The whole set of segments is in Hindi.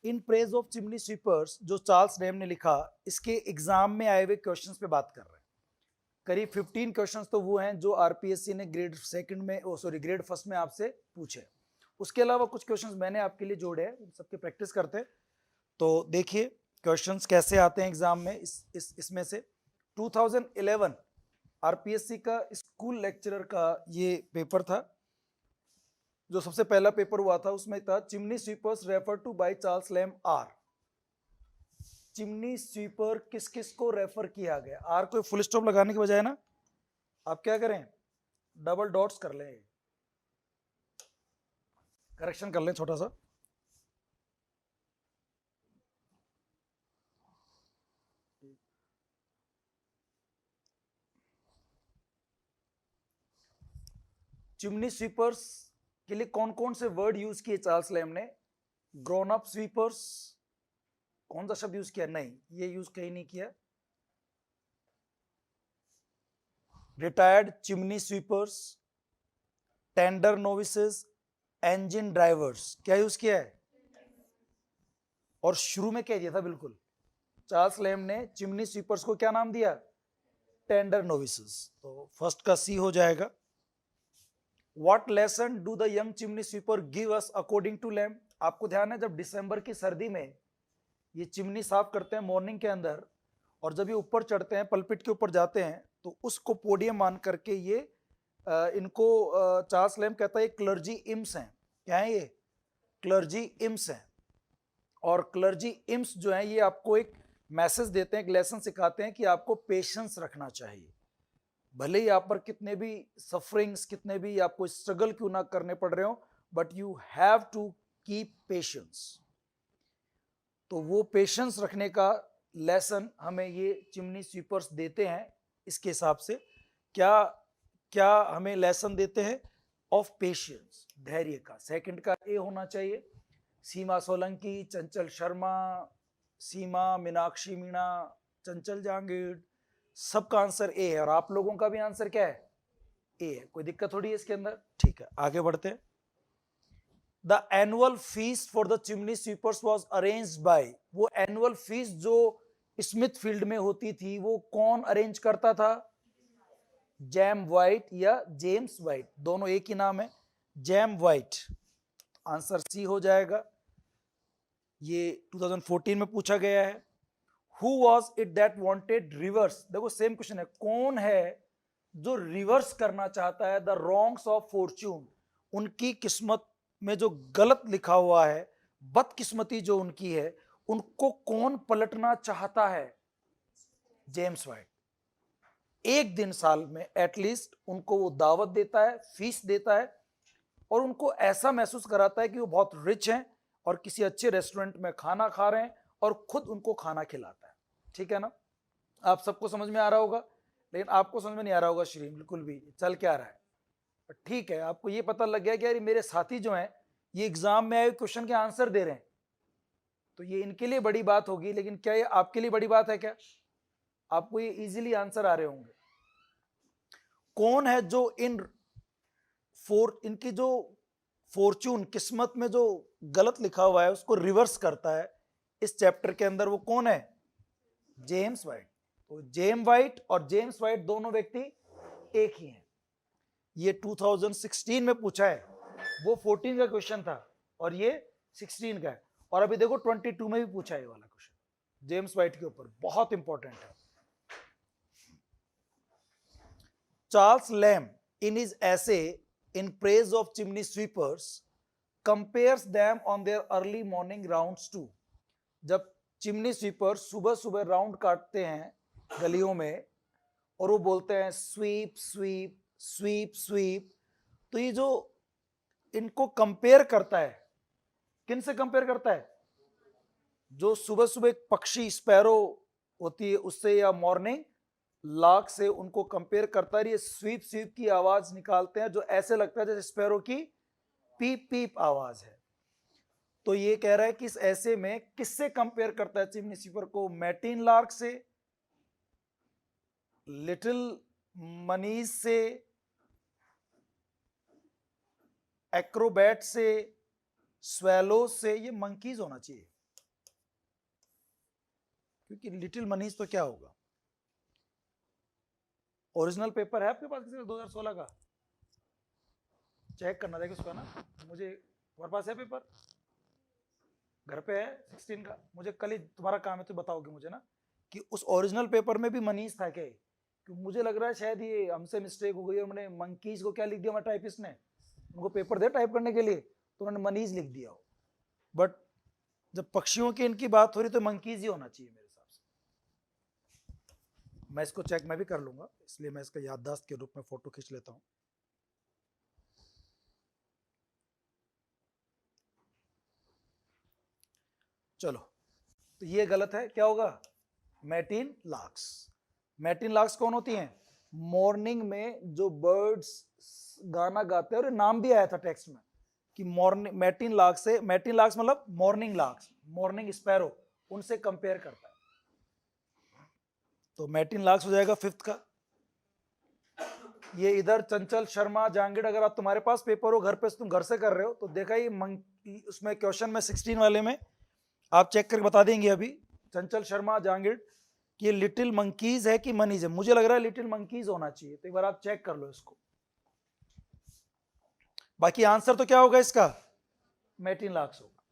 In praise of chimney sweepers जो चार्ल्स लेम ने लिखा, इसके एग्जाम में आए हुए क्वेश्चंस पे बात कर रहे हैं। करीब 15 क्वेश्चंस तो वो हैं जो आरपीएससी ने ग्रेड सेकंड में ग्रेड फर्स्ट में आपसे पूछे। उसके अलावा कुछ क्वेश्चंस मैंने आपके लिए जोड़े हैं, सबके प्रैक्टिस करते हैं। तो देखिए क्वेश्चंस कैसे आते हैं एग्जाम में। इसमें से 2011 आरपीएससी का स्कूल लेक्चरर का ये पेपर था, जो सबसे पहला पेपर हुआ था। उसमें था chimney sweepers refer to by Charles Lamb are. Chimney sweeper किस किस को रेफर किया गया? आर को फुल स्टॉप लगाने के बजाय ना आप क्या करें, डबल डॉट्स कर लें, करेक्शन कर लें छोटा सा। चिमनी स्वीपर्स के लिए कौन कौन से वर्ड यूज किए चार्ल्स लैम ने? ग्रोन अप स्वीपर्स, कौन सा शब्द यूज किया? नहीं, ये यूज कहीं नहीं किया। Retired chimney sweepers, tender novices, engine drivers, क्या यूज किया है? और शुरू में कह दिया था बिल्कुल, चार्ल्स लैम ने चिमनी स्वीपर्स को क्या नाम दिया? Tender novices. तो फर्स्ट का सी हो जाएगा। What lesson do the young chimney sweeper give us according to Lamb? आपको ध्यान है जब दिसंबर की सर्दी में ये चिमनी साफ करते हैं मॉर्निंग के अंदर, और जब ये ऊपर चढ़ते हैं पलपिट के ऊपर जाते हैं, तो उसको पोडियम मान करके ये इनको चार्ल्स लैम कहता है क्लर्जी इम्स हैं। क्या है ये? क्लर्जी इम्स हैं। और क्लर्जी इम्स जो है ये आपको एक मैसेज देते हैं, एक लेसन सिखाते हैं कि आपको पेशेंस रखना चाहिए। भले ही आप पर कितने भी सफरिंग्स, कितने भी आपको स्ट्रगल क्यों ना करने पड़ रहे हो, but you have to keep patience. तो वो पेशेंस रखने का लेसन हमें ये चिमनी स्वीपर्स देते हैं। इसके हिसाब से क्या क्या हमें लेसन देते हैं? ऑफ पेशेंस, धैर्य का। सेकंड का ए होना चाहिए। सीमा सोलंकी, चंचल शर्मा, सीमा, मीनाक्षी मीणा, चंचल जहांगीर, सबका आंसर ए है। और आप लोगों का भी आंसर क्या है? ए है। कोई दिक्कत थोड़ी है इसके अंदर। ठीक है, आगे बढ़ते हैं। The annual fees for the chimney sweepers was arranged bye, वो एनुअल फीस जो स्मिथ फील्ड में होती थी वो कौन अरेंज करता था? जैम वाइट या जेम्स वाइट, दोनों एक ही नाम है, जैम वाइट। आंसर सी हो जाएगा। ये 2014 में पूछा गया है। Who was it that wanted reverse? देखो सेम क्वेश्चन है, कौन है जो रिवर्स करना चाहता है द रॉन्ग्स ऑफ फॉर्च्यून? उनकी किस्मत में जो गलत लिखा हुआ है, बदकिस्मती जो उनकी है, उनको कौन पलटना चाहता है? James white. एक दिन साल में एटलीस्ट उनको वो दावत देता है, फीस देता है, और उनको ऐसा महसूस कराता है कि वो बहुत रिच हैं और किसी अच्छे रेस्टोरेंट में खाना खा रहे हैं, और खुद उनको खाना खिलाता है। ठीक है ना? आप सबको समझ में आ रहा होगा, लेकिन आपको समझ में नहीं आ रहा होगा श्री, बिल्कुल भी चल क्या रहा है। ठीक है, आपको ये पता लग गया कि यार मेरे साथी जो हैं ये एग्जाम में आए क्वेश्चन के आंसर दे रहे हैं, तो ये इनके लिए बड़ी बात होगी। लेकिन क्या ये आपके लिए बड़ी बात है? क्या आपको ये इजीली आंसर आ रहे होंगे? कौन है जो इनकी जो फॉर्च्यून, किस्मत में जो गलत लिखा हुआ है उसको रिवर्स करता है इस चैप्टर के अंदर? वो कौन है? James white. तो जेम वाइट और जेम्स वाइट दोनों व्यक्ति एक ही हैं। ये 2016 में पूछा है, वो 14 का क्वेश्चन था और ये 16 का है। और अभी देखो 22 में भी पूछा है ये वाला क्वेश्चन जेम्स वाइट के ऊपर, बहुत इंपॉर्टेंट है। Charles Lamb in his essay in praise of chimney sweepers compares them on their early morning rounds too. जब चिमनी स्वीपर सुबह सुबह राउंड काटते हैं गलियों में और वो बोलते हैं स्वीप स्वीप स्वीप स्वीप, तो ये जो इनको कंपेयर करता है, किन से कंपेयर करता है? जो सुबह सुबह एक पक्षी स्पैरो होती है उससे, या मॉर्निंग लार्क से, उनको कंपेयर करता है। ये स्वीप स्वीप की आवाज निकालते हैं जो ऐसे लगता है जैसे स्पैरो की पीप पीप आवाज है। तो ये कह रहा है कि इस ऐसे में किससे कंपेयर करता है चिमनी स्वीपर को? मैटिन लार्क से, लिटिल मनीज से, एक्रोबैट से, स्वेलो से, ये मंकीज होना चाहिए, क्योंकि लिटिल मनीज तो क्या होगा। ओरिजिनल पेपर है आपके पास किसी का 2016 का? चेक करना देगा उसका ना, मुझे, तुम्हारे पास है पेपर घर पे है 16 का? मुझे कल ही तुम्हारा काम है तो बताओगे मुझे ना कि उस ओरिजिनल पेपर में भी मनीष था क्या? क्योंकि मुझे लग रहा है शायद ये हमसे मिस्टेक हो गई और मैंने मंकीज को क्या लिख दिया, हमारे टाइपिस्ट ने, उनको पेपर दे टाइप करने के लिए तो उन्होंने मनीष लिख दिया हो। बट जब पक्षियों की इनकी बात हो रही तो मंकीज ही होना चाहिए मेरे हिसाब से। मैं इसको चेक मैं भी कर लूंगा, इसलिए मैं इसका याददाश्त के रूप में फोटो खींच लेता हूं। चलो, तो ये गलत है, क्या होगा? मैटिन लार्क्स। मैटिन लार्क्स कौन होती हैं? मॉर्निंग में जो बर्ड्स गाना गाते हैं, और नाम भी आया था टेक्स्ट में कि मॉर्निंग, मैटिन लार्क्स से, मैटिन लार्क्स मतलब मॉर्निंग लार्क्स, मॉर्निंग स्पैरो, उनसे कंपेयर करता है। तो मैटिन लार्क्स हो जाएगा फिफ्थ का। ये इधर चंचल शर्मा जांगिड़, अगर आप तुम्हारे पास पेपर हो घर पे, तुम घर से कर रहे हो तो देखा ही उसमें क्वेश्चन में 16 वाले में आप चेक करके बता देंगे अभी, चंचल शर्मा जांगिड़, कि लिटिल मंकीज है कि मनीज है। मुझे लग रहा है लिटिल मंकीज होना चाहिए, तो एक बार आप चेक कर लो इसको। बाकी आंसर तो क्या होगा इसका? मैटिन लार्क्स होगा।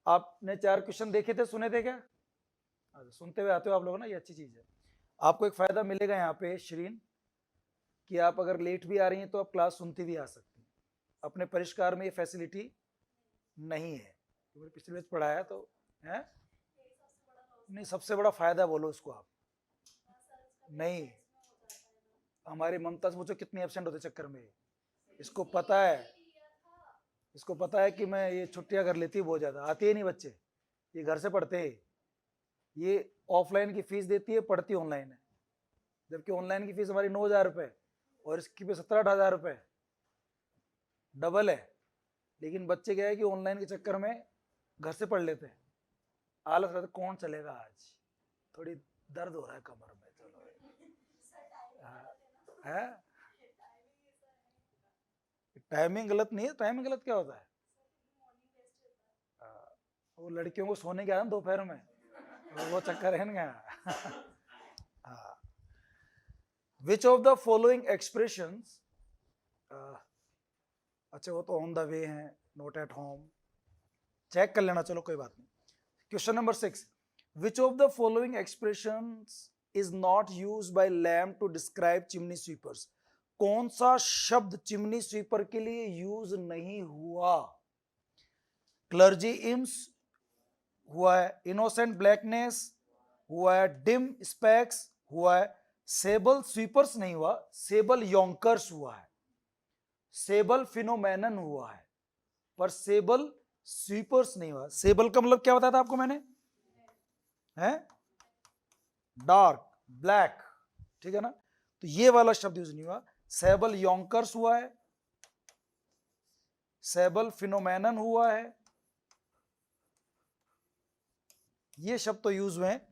आपने 4 क्वेश्चन देखे थे, सुने थे क्या? सुनते हुए आते हो आप लोग ना, ये अच्छी चीज है। आपको एक फायदा मिलेगा यहाँ पे श्रीन, कि आप अगर लेट भी आ रही हैं तो आप क्लास सुनती भी आ सकती हैं। अपने परिष्कार में ये फैसिलिटी नहीं है, मैंने पिछले बार पढ़ाया तो है नहीं। सबसे बड़ा फायदा बोलो उसको आप। नहीं, हमारी ममता से पूछो कितनी एब्सेंट होते चक्कर में। इसको पता है, इसको पता है कि मैं ये छुट्टियां कर लेती बहुत ज्यादा, आती है नहीं बच्चे, ये घर से पढ़ते हैं, ये ऑफलाइन की फीस देती है, पढ़ती ऑनलाइन है। जबकि ऑनलाइन की फीस हमारी 9,000 रुपये और इसकी पे 17-18,000 रुपये, डबल है। लेकिन बच्चे क्या है कि ऑनलाइन के चक्कर में घर से पढ़ लेते हैं, आलस रहता, कौन चलेगा आज, थोड़ी दर्द हो रहा है कमर में, चलो है। टाइमिंग गलत नहीं है, टाइमिंग गलत क्या होता है? वो लड़कियों को सोने के आदत दोपहर में, वो चक्कर है ना। विच ऑफ द फॉलोइंग एक्सप्रेशंस, अच्छा वो तो ऑन द वे है, नोट एट होम, चेक कर लेना, चलो कोई बात नहीं। Question number 6, which of the following expressions is not used by Lamb to describe chimney sweepers? कौन सा शब्द चिमनी स्वीपर के लिए यूज नहीं हुआ? क्लर्जी इम्स हुआ है, इनोसेंट ब्लैकनेस हुआ है, डिम स्पेक्स हुआ है, सेबल स्वीपर्स नहीं हुआ, सेबल यॉन्कर्स हुआ है, सेबल फिनोमेनन हुआ है, पर सेबल स्वीपर्स नहीं हुआ। सेबल का मतलब क्या बताया था आपको मैंने? है डार्क, ब्लैक, ठीक है ना, तो ये वाला शब्द यूज नहीं हुआ। सेबल यॉन्कर्स हुआ है, सेबल फिनोमेनन हुआ है, ये शब्द तो यूज हुए हैं,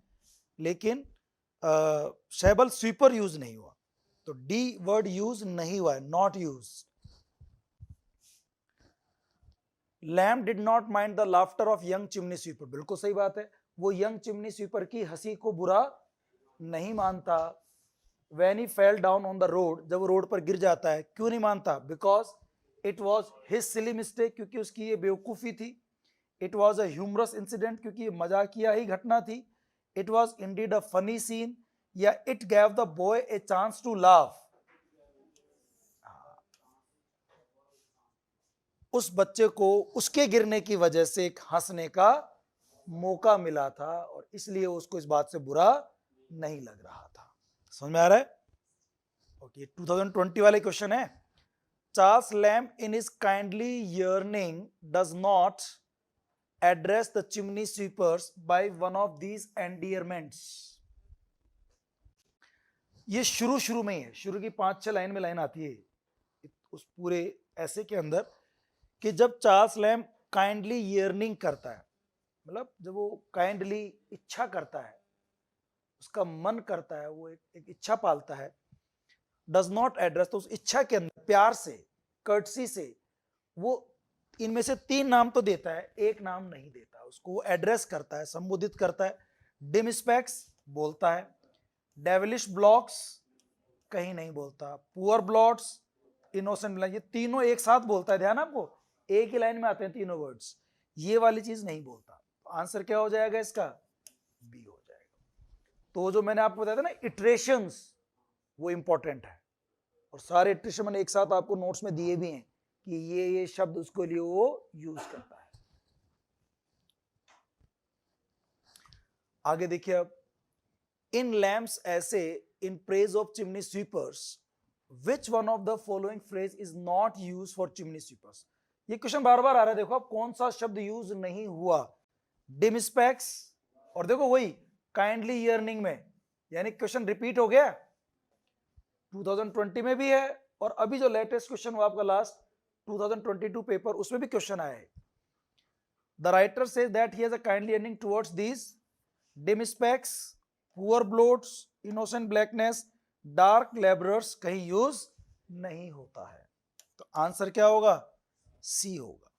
लेकिन सेबल स्वीपर यूज नहीं हुआ, तो डी वर्ड यूज नहीं हुआ है, not use. Lamb did not mind the laughter of young chimney sweeper, बिल्कुल सही बात है, वो यंग चिमनी स्वीपर की हंसी को बुरा नहीं मानता। When he fell down on the road, जब वो रोड पर गिर जाता है, क्यों नहीं मानता? Because it was his silly mistake, क्योंकि उसकी ये बेवकूफ़ी थी। It was a humorous incident, क्योंकि ये मजाकिया ही घटना थी। It was indeed a funny scene, या it gave the boy a chance to laugh, उस बच्चे को उसके गिरने की वजह से एक हंसने का मौका मिला था और इसलिए उसको इस बात से बुरा नहीं लग रहा था। समझ में आ रहा है? ओके, 2020 वाले क्वेश्चन है। Charles lamb in his kindly yearning does not address the chimney sweepers by one of these endearments। ये शुरू में है, शुरू की 5-6 लाइन में लाइन आती है उस पूरे ऐसे के अंदर, कि जब चार्ल्स लैम्ब काइंडली yearning करता है, मतलब जब वो काइंडली इच्छा करता है, उसका मन करता है, वो एक इच्छा पालता है, डज नॉट एड्रेस, तो उस इच्छा के अंदर प्यार से, कर्टसी से वो इनमें से 3 नाम तो देता है, एक नाम नहीं देता, उसको एड्रेस करता है, संबोधित करता है। डिम स्पेक्स बोलता है, डेविलिश ब्लॉक्स कहीं नहीं बोलता, पुअर ब्लॉट्स, इनोसेंट ब्लैक, ये तीनों एक साथ बोलता है, ध्यान आपको, एक ही लाइन में आते हैं तीनों वर्ड्स, ये वाली चीज नहीं बोलता। तो आंसर क्या हो जाएगा इसका? बी हो जाएगा। तो जो मैंने आपको बताया था ना इटरेशंस, वो इंपॉर्टेंट है, और सारे इटरेशन मैंने एक साथ आपको नोट्स में दिए भी हैं कि ये शब्द उसके लिए वो यूज करता है। आगे देखिए अब, इन लैम्प्स ऐसे in praise of chimney sweepers which one of the following phrase is not use for chimney sweepers. ये क्वेश्चन बार बार आ रहा है, देखो अब कौन सा शब्द यूज नहीं हुआ? डिम स्पेक्स, और देखो वही काइंडली ईयरनिंग में, यानी क्वेश्चन रिपीट हो गया, 2020 में भी है, और अभी जो लेटेस्ट क्वेश्चन हुआ आपका लास्ट 2022 पेपर, उसमें भी क्वेश्चन आया है। The writer says that he has a kindly yearning towards these dim specks, poor blots, innocent blackness, dark labourers कहीं यूज नहीं होता है। तो आंसर क्या होगा? सी होगा।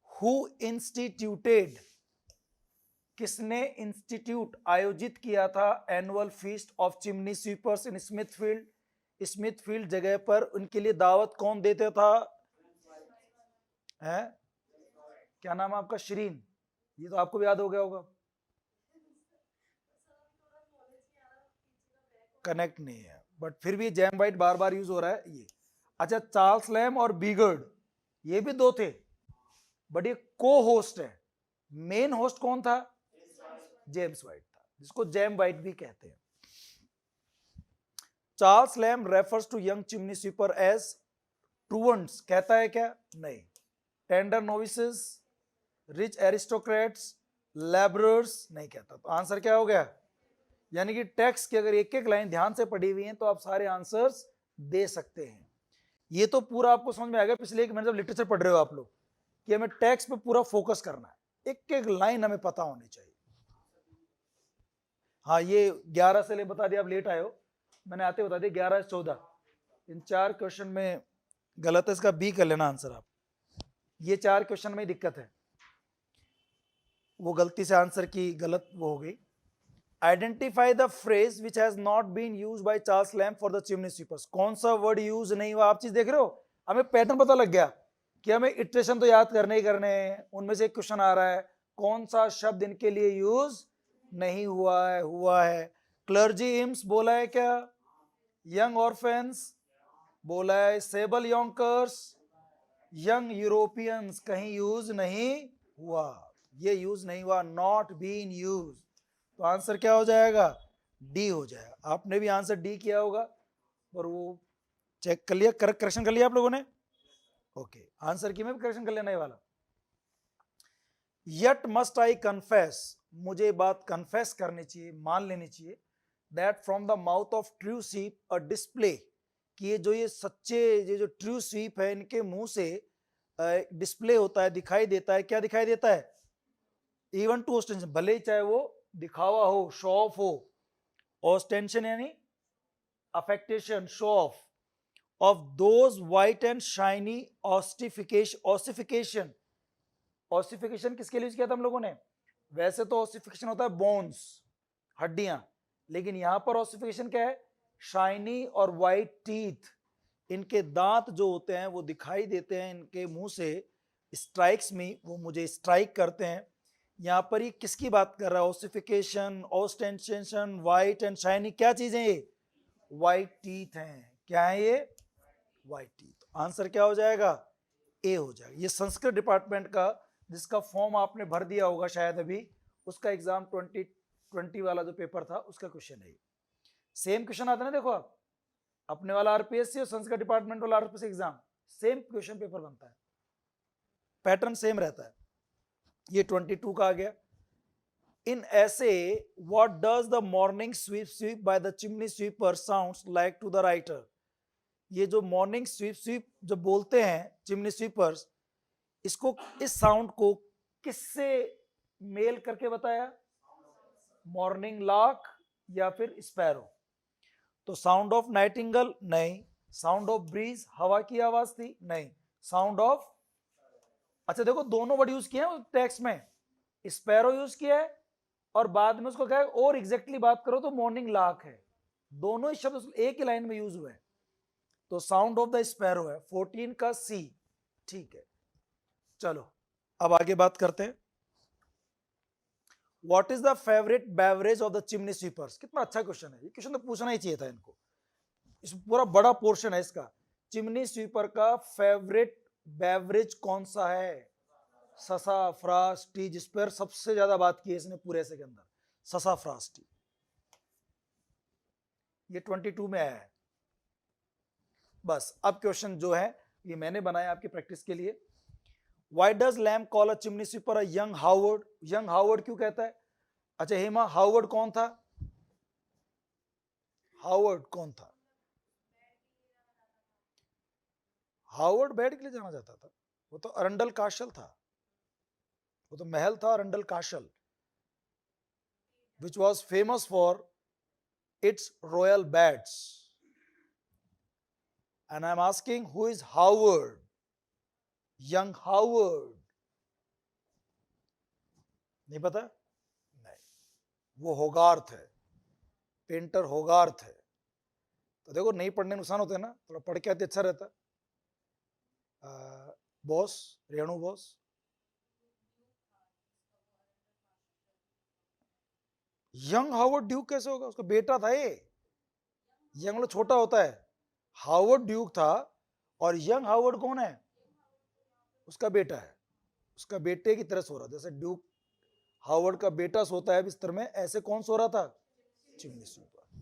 हु इंस्टीट्यूटेड, किसने इंस्टीट्यूट आयोजित किया था annual feast of chimney sweepers in Smithfield? Smithfield जगह पर उनके लिए दावत कौन देता था? है क्या नाम है आपका? श्रीन, ये तो आपको भी याद हो गया होगा। कनेक्ट नहीं है, बट फिर भी जैम वाइट बार बार यूज हो रहा है ये। अच्छा, चार्ल्स लैम और बीगर्ड, ये भी दो थे, बट ये को होस्ट है। मेन होस्ट कौन था? जेम्स वाइट था, जिसको जैम वाइट भी कहते हैं। Charles Lamb refers to young chimney sweeper as truants, कहता है क्या? नहीं। Tender novices, rich aristocrats, labourers नहीं कहता। तो आंसर क्या हो गया? यानी कि टेक्स्ट की अगर एक एक लाइन ध्यान से पढ़ी हुई है तो आप सारे आंसर्स दे सकते हैं। ये तो पूरा आपको समझ में आ गया पिछले एक महीने जब लिटरेचर पढ़ रहे हो आप लोग, कि हमें टेक्स्ट पे पूरा फोकस करना है, एक एक लाइन हमें पता होनी चाहिए। हाँ, ये 11 से ले बता दिया, आप लेट आए हो, मैंने आते बता दिया 11 से 14, इन 4 क्वेश्चन में गलत है, इसका बी कर लेना आंसर आप। ये 4 क्वेश्चन में दिक्कत है, वो गलती से आंसर की गलत वो हो गई। Identify the phrase which has not been use by Charles Lamb for the chimney sweepers. कौन सा वर्ड यूज नहीं हुआ? आप चीज देख रहे हो, हमें पैटर्न पता लग गया कि हमें इटरेशन तो याद करने ही करने हैं, उनमें से एक क्वेश्चन आ रहा है कौन सा शब्द इनके लिए यूज नहीं हुआ है? हुआ है। क्लर्जी इम्स बोला है क्या? यंग ऑर्फेंस बोला है, सेबल यॉन्कर्स, यंग यूरोपियंस कहीं यूज नहीं हुआ, ये यूज नहीं हुआ, नॉट बीन यूज। तो आंसर क्या हो जाएगा? डी हो जाएगा। आपने भी आंसर डी किया होगा, और वो चेक कर लिया, करेक्शन कर लिया आप लोगों ने? ओके, आंसर की मैं भी करेक्शन कर लेना ये वाला। यट मस्ट आई कन्फेस, मुझे बात कन्फेस करनी चाहिए, मान लेनी चाहिए, that from the mouth of true sweep a display, कि ये सच्चे ये जो ट्रू स्वीप है, इनके मुंह से डिस्प्ले होता है, दिखाई देता है। क्या दिखाई देता है? इवन टू ऑस्टेंशन, भले ही चाहे वो दिखावा हो, शो ऑफ हो, ऑस्टेंशन यानी affectation, show off those white and shiny ossification. Ossification किसके लिए यूज किया था हम लोगों ने? वैसे तो ऑसिफिकेशन होता है बोन्स, हड्डियां, लेकिन यहां पर ऑसिफिकेशन क्या है? शाइनी और वाइट टीथ, इनके दांत जो होते हैं वो दिखाई देते हैं इनके मुंह से, स्ट्राइक्स में, वो मुझे स्ट्राइक करते हैं। यहां पर ये किसकी बात कर रहा है? ऑसिफिकेशन, ऑस्टेंशन, वाइट एंड शाइनी, क्या चीजें ये? वाइट टीथ हैं। क्या है ये? White teeth. आंसर क्या हो जाएगा? ए हो जाएगा। ये संस्कृत डिपार्टमेंट का, जिसका फॉर्म आपने भर दिया होगा शायद अभी, उसका एग्जाम 2020 वाला जो पेपर था उसका क्वेश्चन है। सेम क्वेश्चन आता है ना, देखो आप, अपने वाला आरपीएससी और संस्कृत डिपार्टमेंट वाला RPSC exam, same question paper बनता है, पैटर्न सेम रहता है। ये 22 का आ गया। In essay what does the morning sweep sweep by the chimney sweeper sounds like to the writer. ये जो मॉर्निंग स्वीप स्वीप जो बोलते हैं चिमनी स्वीपर्स, इसको, इस साउंड को किससे मेल करके बताया? मॉर्निंग लार्क या फिर स्पैरो। तो साउंड ऑफ नाइटिंगल नहीं, साउंड ऑफ ब्रीज हवा की आवाज थी नहीं, साउंड ऑफ, अच्छा देखो दोनों वर्ड यूज किए हैं टेक्स्ट में, स्पैरो यूज किया है और बाद में उसको क्या है, और एग्जैक्टली बात करो तो मॉर्निंग लार्क है। दोनों ही शब्द एक ही लाइन में यूज हुए हैं, तो साउंड ऑफ द स्पैरो है 14 का सी। ठीक है, चलो अब आगे बात करते हैं। What is the favourite beverage of the chimney sweepers? कितना अच्छा क्वेश्चन है, ये क्वेश्चन तो पूछना ही चाहिए था इनको, इस पूरा बड़ा पोर्शन है इसका। चिमनी स्वीपर का फेवरेट बेवरेज कौन सा है? ससाफ्रास टी, जिस पर सबसे ज्यादा बात की है इसने पूरे ऐसे के अंदर, ससाफ्रास टी। ये 22 में आया है। बस अब क्वेश्चन जो है ये मैंने बनाया आपकी प्रैक्टिस के लिए। Why does Lamb call a chimney sweeper a young Howard? Young Howard क्यों कहता है? अच्छा हेमा, हावर्ड कौन था? हावर्ड कौन था? हावर्ड बेड के लिए जाना जाता था, वो तो अरंडल काशल था, वो तो महल था अरंडल काशल, which was famous for its royal beds. And I'm asking, who is Howard? Young Howard? नहीं पता? नहीं, वो होगार्थ है, पेंटर होगार्थ है। तो देखो नहीं पढ़ने नुकसान होते हैं ना, थोड़ा पढ़ के आते अच्छा रहता। Boss, Renu boss, young Howard duke कैसे होगा? उसका बेटा था ये, यंग मतलब छोटा होता है, हावर्ड ड्यूक था, और यंग हावर्ड कौन है? उसका बेटा है, उसका बेटे की तरह सो रहा, जैसे ड्यूक हावर्ड का बेटा सोता है बिस्तर में, ऐसे कौन सो रहा था? Chimney sweeper.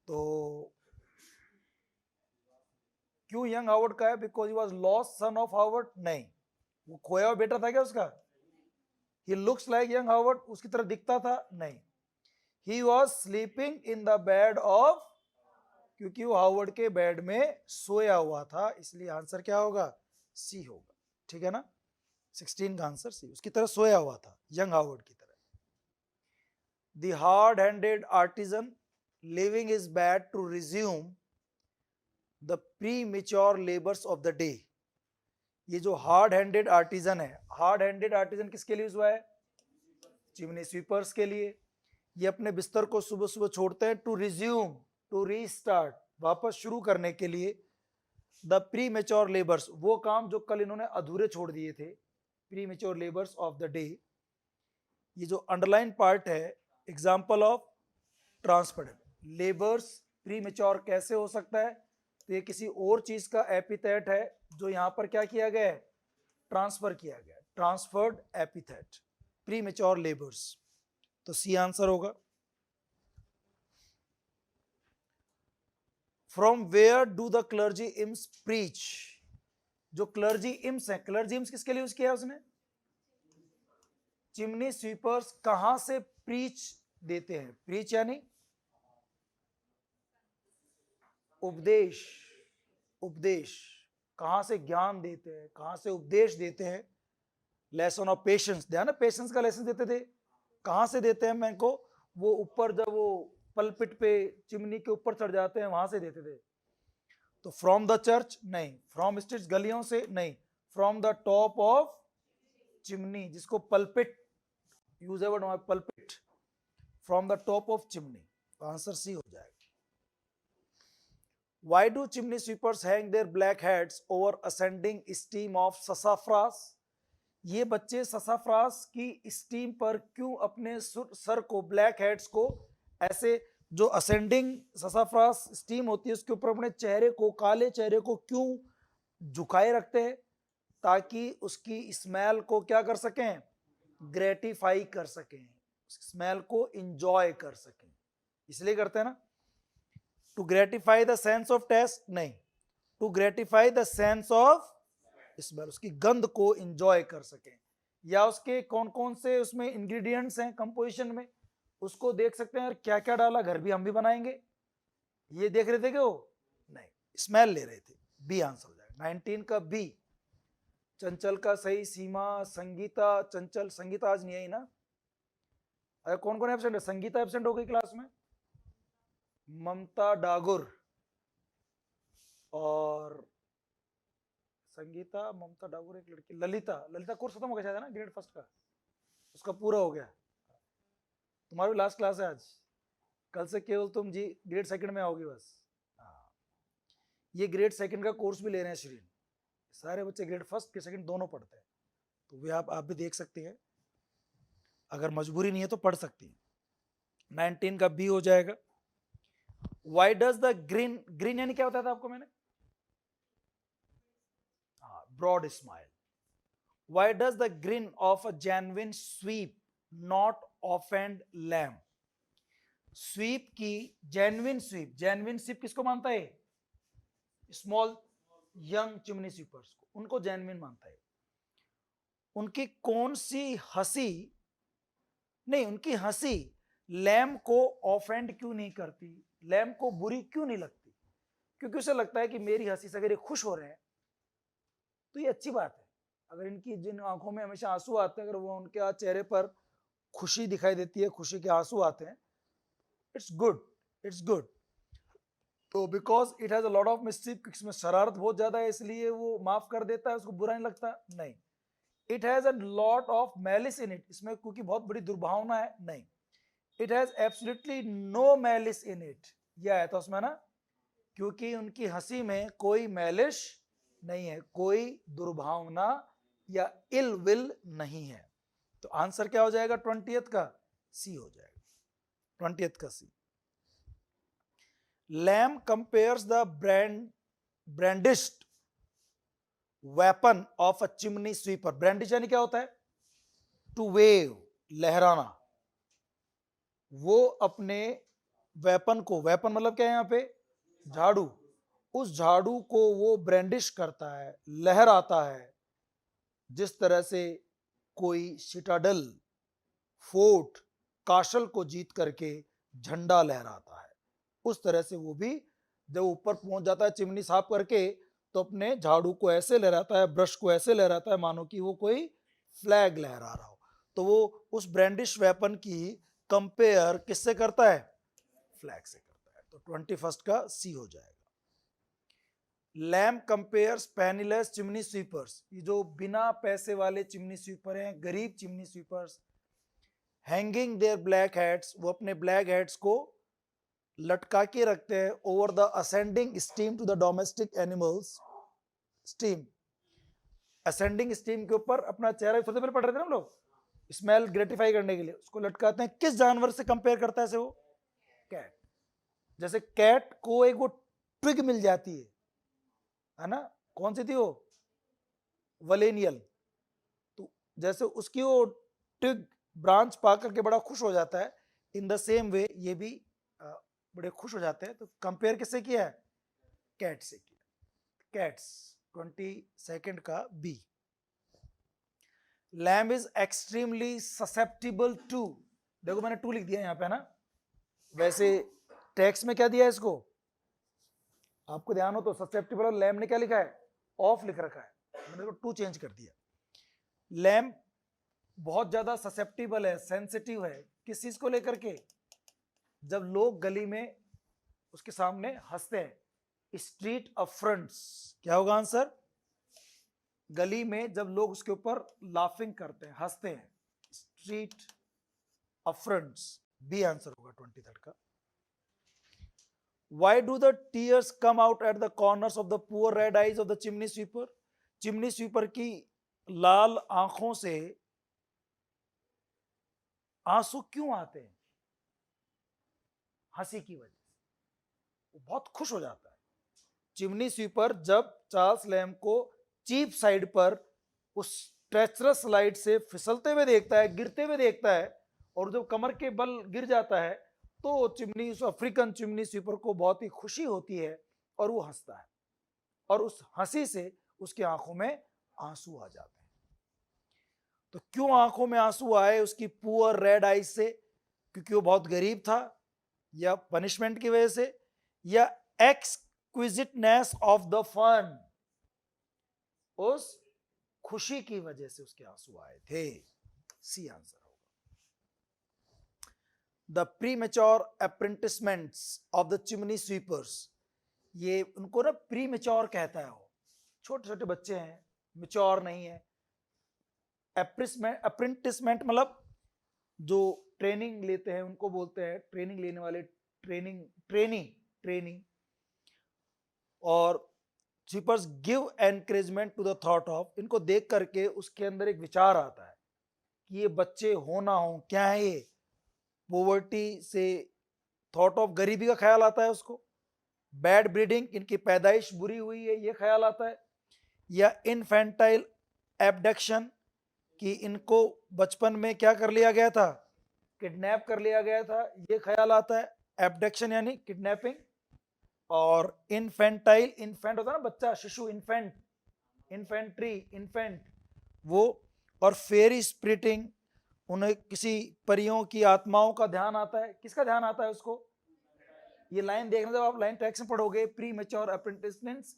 तो क्यों यंग हावर्ड का है? Because he was lost son of Howard? नहीं, वो खोया हुआ बेटा था क्या उसका? He looks like young Howard, उसकी तरह दिखता था? नहीं, he was sleeping in the bed of, क्योंकि वो हावर्ड के बेड में सोया हुआ था, इसलिए आंसर क्या होगा? सी होगा। ठीक है ना, 16 का आंसर सी, उसकी तरह सोया हुआ था, यंग हावर्ड की तरह। The hard handed artisan living is bad to resume the premature labours of the day. ये जो हार्ड हैंडेड आर्टिजन है, हार्ड हैंडेड आर्टिजन किसके लिए हुआ है? चिमनी स्वीपर्स के लिए। ये अपने बिस्तर को सुबह सुबह छोड़ते हैं, टू रिज्यूम, टू रीस्टार्ट, वापस शुरू करने के लिए, द प्री मेच्योर लेबर्स, वो काम जो कल इन्होंने अधूरे छोड़ दिए थे, pre mature labours of the day. ये जो अंडरलाइन पार्ट है, example of transparent labours, pre mature कैसे हो सकता है? तो ये किसी और चीज का एपिथेट है जो यहां पर क्या किया गया है? ट्रांसफर किया गया, transferred epithet, premature labours. तो सी आंसर होगा। From where do the clergy imps preach? जो क्लर्जी इम्स है, क्लर्जी इम्स किसके लिए यूज किया है उसने? चिमनी स्वीपर्स कहां से प्रीच देते हैं? प्रीच यानी उपदेश, उपदेश, कहां से ज्ञान देते हैं, कहां से उपदेश देते हैं? लेसन ऑफ पेशेंस, ध्यान है, पेशेंस का लेसन देते थे। कहां से देते हैं मैं को? वो ऊपर जब वो पलपिट पे चिमनी के ऊपर चढ़ जाते हैं वहां से देते थे। तो फ्रॉम द चर्च नहीं, फ्रॉम स्ट्रीट्स गलियों से नहीं, from the top of chimney, जिसको पलपिट यूज है word pulpit, from the top of chimney. तो आंसर सी हो जाएगा। Why do chimney sweepers hang their black heads over ascending steam of sassafras? ये बच्चे ससाफ्रास की स्टीम पर क्यों अपने सर को, ब्लैक हेड्स को, ऐसे जो असेंडिंग ससाफ्रास स्टीम होती है उसके ऊपर अपने चेहरे को, काले चेहरे को क्यों झुकाए रखते हैं? ताकि उसकी स्मेल को क्या कर सकें? ग्रेटिफाई कर सकें, स्मेल को इंजॉय कर सकें, इसलिए करते हैं ना। To gratify the sense of taste नहीं, to gratify the sense of smell, उसकी गंध को इंजॉय कर सकें, या उसके कौन कौन से उसमें इंग्रेडिएंट्स हैं कंपोजिशन में, उसको देख सकते हैं, क्या क्या डाला, घर भी हम भी बनाएंगे। ये देख रहे थे क्या वो? नहीं, स्मेल ले रहे थे। बी आंसर हो जाएगा 19 का बी। चंचल का सही, सीमा, संगीता, चंचल, संगीता आज नहीं आई ना? अरे कौन कौन एब्सेंट है? संगीता एब्सेंट हो गई क्लास में, ममता डागुर और संगीता, ममता डागुर, एक लड़की ललिता। ललिता कोर्स खत्म हो गया शायद है ना, ग्रेड फर्स्ट का, उसका पूरा हो गया। तुम्हारी लास्ट क्लास है आज, कल से केवल तुम जी ग्रेड सेकंड में आओगी बस। ये ग्रेड सेकंड का कोर्स भी ले रहे हैं श्रीन, सारे बच्चे ग्रेड फर्स्ट के सेकंड दोनों पढ़ते हैं, तो वे आप भी देख सकते हैं, अगर मजबूरी नहीं है तो पढ़ सकती हैं। 19 का बी हो जाएगा। Why does the green यानी क्या होता था आपको मैंने, broad smile. Why does the grin of a genuine sweep not offend lamb? Sweep की जेन्युइन स्वीप किसको मानता है, स्मॉल यंग चिमनी स्वीपर्स को, उनको जेन्युइन मानता है। उनकी कौन सी हंसी, नहीं उनकी हंसी लैम को ऑफेंड क्यों नहीं करती, लैम को बुरी क्यों नहीं लगती, क्योंकि उसे लगता है कि मेरी हंसी से अगर ये खुश हो रहे हैं तो ये अच्छी बात है। अगर इनकी जिन आंखों में हमेशा आंसू आते हैं, अगर वो उनके चेहरे पर खुशी दिखाई देती है, खुशी के आंसू आते हैं, इट्स गुड। तो because it has a lot of mischief, इसमें शरारत बहुत ज्यादा है इसलिए वो माफ कर देता है, उसको बुरा नहीं लगता, नहीं। It has a lot of malice in it, इसमें क्योंकि बहुत बड़ी दुर्भावना है, नहीं। It has absolutely no malice in it, यह है तो उसमें ना, क्योंकि उनकी हंसी में कोई मैलिश नहीं है, कोई दुर्भावना या इल विल नहीं है। तो आंसर क्या हो जाएगा 20th का, सी हो जाएगा, 20th का C. Lamb compares the brandished weapon of a chimney sweeper. Brandish यानी क्या होता है, टू वेव, लहराना। वो अपने वेपन को, वेपन मतलब क्या है यहां पे, झाड़ू, उस झाड़ू को वो ब्रांडिश करता है, लहराता है, जिस तरह से कोई सिटाडल, फोर्ट, काशल को जीत करके झंडा लहराता है, उस तरह से वो भी जब ऊपर पहुंच जाता है चिमनी साफ करके, तो अपने झाड़ू को ऐसे लहराता है, ब्रश को ऐसे लहराता है मानो कि वो कोई फ्लैग लहरा रहा हो। तो वो उस ब्रांडिश वेपन की कंपेयर किससे करता है, फ्लैग से करता है। तो 21st का सी हो जाएगा। Lamb compares penniless chimney sweepers, ये जो बिना पैसे वाले चिमनी स्वीपर हैं, गरीब chimney sweepers, hanging there black heads, वो अपने ब्लैक हेड्स को लटका के रखते हैं, over the ascending steam to the domestic animals, steam, ascending steam के ऊपर अपना चेहरा, थोड़ी देर पढ़ रहे थे ना हम लोग, स्मेल ग्रेटिफाई करने के लिए उसको लटकाते हैं। किस जानवर से कंपेयर करता है वो, कैट। जैसे कैट को एक वो ट्विग मिल जाती है ना, कौन सी थी वो, वलेनियल, तो जैसे उसकी वो ट्विग ब्रांच पा करके बड़ा खुश हो जाता है, इन द सेम वे ये भी बड़े खुश हो जाते हैं। तो कंपेयर किससे किया है, कैट से किया, कैट्स। 22nd का B. Lamb is extremely susceptible to, देखो मैंने टू लिख दिया यहाँ पे ना, वैसे टेक्स्ट में क्या दिया है इसको, आपको ध्यान हो तो ससेप्टिबल, और लैम ने क्या लिखा है, ऑफ लिख रखा है, मैंने इसको टू चेंज कर दिया। लैम बहुत ज्यादा ससेप्टिबल है, सेंसिटिव है, किस चीज को लेकर के, जब लोग गली में उसके सामने हंसते हैं, स्ट्रीट अफ्रंट्स, क्या होगा आंसर, गली में जब लोग उसके ऊपर लाफिंग करते हैं, हंसते हैं, स्ट्रीट अफ्रंट्स, बी आंसर होगा 23rd का। Why do the tears come out at the corners of the poor red eyes of the chimney sweeper? Chimney sweeper की लाल आंखों से आंसू क्यों आते हैं, हंसी की वजह से, वो बहुत खुश हो जाता है। चिमनी स्वीपर जब चार्ल्स लैम को चीप साइड पर उस ट्रेचरस स्लाइड से फिसलते हुए देखता है, गिरते हुए देखता है, और जब कमर के बल गिर जाता है, तो चिमनी, उस अफ्रीकन चिमनी स्वीपर को बहुत ही खुशी होती है और वो हंसता है, और उस हंसी से उसकी आंखों में आंसू आ जाते हैं। तो क्यों आंखों में आंसू आए उसकी पुअर रेड आईज से, क्योंकि वो बहुत गरीब था, या पनिशमेंट की वजह से, या एक्सक्विजिटनेस ऑफ द फन, उस खुशी की वजह से उसके आंसू आए थे, सी आंसर होगा। The premature apprenticements of the chimney sweepers, ये उनको ना प्रीमेच्योर कहता है वो, छोटे छोटे बच्चे हैं, मैच्योर नहीं है। अप्रेंटिसमेंट मतलब जो ट्रेनिंग लेते हैं उनको बोलते हैं, ट्रेनिंग लेने वाले ट्रेनिंग। और sweepers give encouragement to the thought of, इनको देख करके उसके अंदर एक विचार आता है कि ये बच्चे हो ना हो, क्या है ये, पोवर्टी से थॉट ऑफ गरीबी का ख्याल आता है उसको, बैड ब्रीडिंग, इनकी पैदाइश बुरी हुई है ये ख्याल आता है, या इनफेंटाइल एब्डक्शन कि इनको बचपन में क्या कर लिया गया था, किडनैप कर लिया गया था, ये ख्याल आता है, एब्डक्शन यानी किडनैपिंग। और इन्फेंटाइल, इन्फेंट होता है ना बच्चा, शिशु, इन्फेंट, इन्फेंट वो। और फेरी स्पिरिटिंग, उन्हें किसी परियों की आत्माओं का ध्यान आता है, किसका ध्यान आता है उसको, ये लाइन देखना, जब आप लाइन टैक्स में पढ़ोगे, प्री मेच्योर अप्रेंटिसमेंट्स,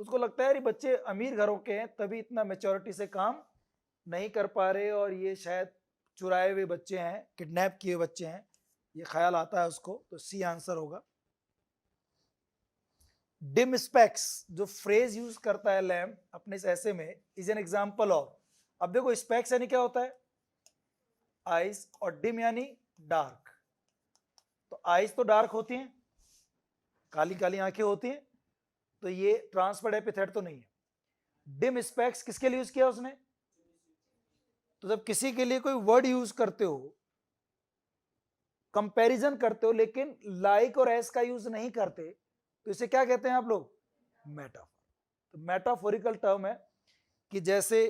उसको लगता है यार बच्चे अमीर घरों के हैं तभी इतना मेच्योरिटी से काम नहीं कर पा रहे, और ये शायद चुराए हुए बच्चे हैं, किडनैप किए बच्चे हैं, ये ख्याल आता है उसको, तो सी आंसर होगा। डिम स्पेक्स जो फ्रेज यूज करता है लैम अपने इस ऐसे में, इज एन एग्जांपल ऑफ, अब देखो स्पेक्स यानी क्या होता है, आइज, और डिम यानी डार्क, तो आइज तो डार्क होती हैं, काली काली आंखें होती हैं, तो ये ट्रांसफर्ड एपिथेट तो नहीं है। डिम स्पेक्स किसके लिए यूज किया उसने, तो जब किसी के लिए कोई वर्ड यूज करते हो, कंपैरिजन करते हो, लेकिन लाइक और एस का यूज नहीं करते, तो इसे क्या कहते हैं आप लोग, मेटाफर। तो मेटाफोरिकल टर्म है कि जैसे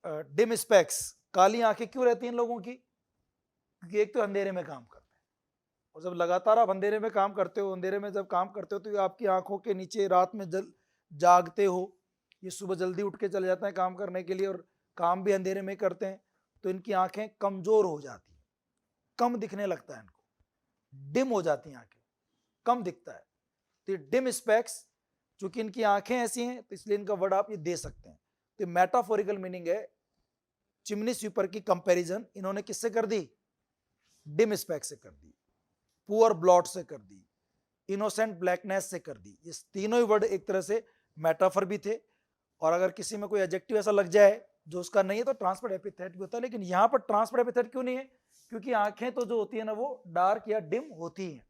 डिम स्पेक्स, काली आंखें क्यों रहती हैं इन लोगों की, क्योंकि एक तो अंधेरे में काम करते हैं, और जब लगातार आप अंधेरे में काम करते हो, अंधेरे में जब काम करते हो तो आपकी आंखों के नीचे रात में जागते हो, ये सुबह जल्दी उठ के चले जाते हैं काम करने के लिए, और काम भी अंधेरे में करते हैं, तो इनकी आंखें कमजोर हो जाती हैं, कम दिखने लगता है इनको, डिम हो जाती हैं आंखें, कम दिखता है। तो डिम स्पेक्स, चूंकि इनकी आंखें ऐसी हैं तो इसलिए इनका वर्ड आप ये दे सकते हैं। तो मेटाफोरिकल मीनिंग है, चिमनी स्वीपर की कंपैरिजन इन्होंने किससे कर दी, डिम स्पेक्स से कर दी, पुअर ब्लॉट से कर दी, इनोसेंट ब्लैकनेस से कर दी। ये तीनों ही वर्ड एक तरह से मेटाफर भी थे, और अगर किसी में कोई एडजेक्टिव ऐसा लग जाए जो उसका नहीं है तो ट्रांसफर्ड एपिथेट भी होता है, लेकिन यहां पर ट्रांसफर्ड एपिथेट क्यों नहीं है, क्योंकि आंखें तो जो होती है ना वो डार्क या डिम होती हैं।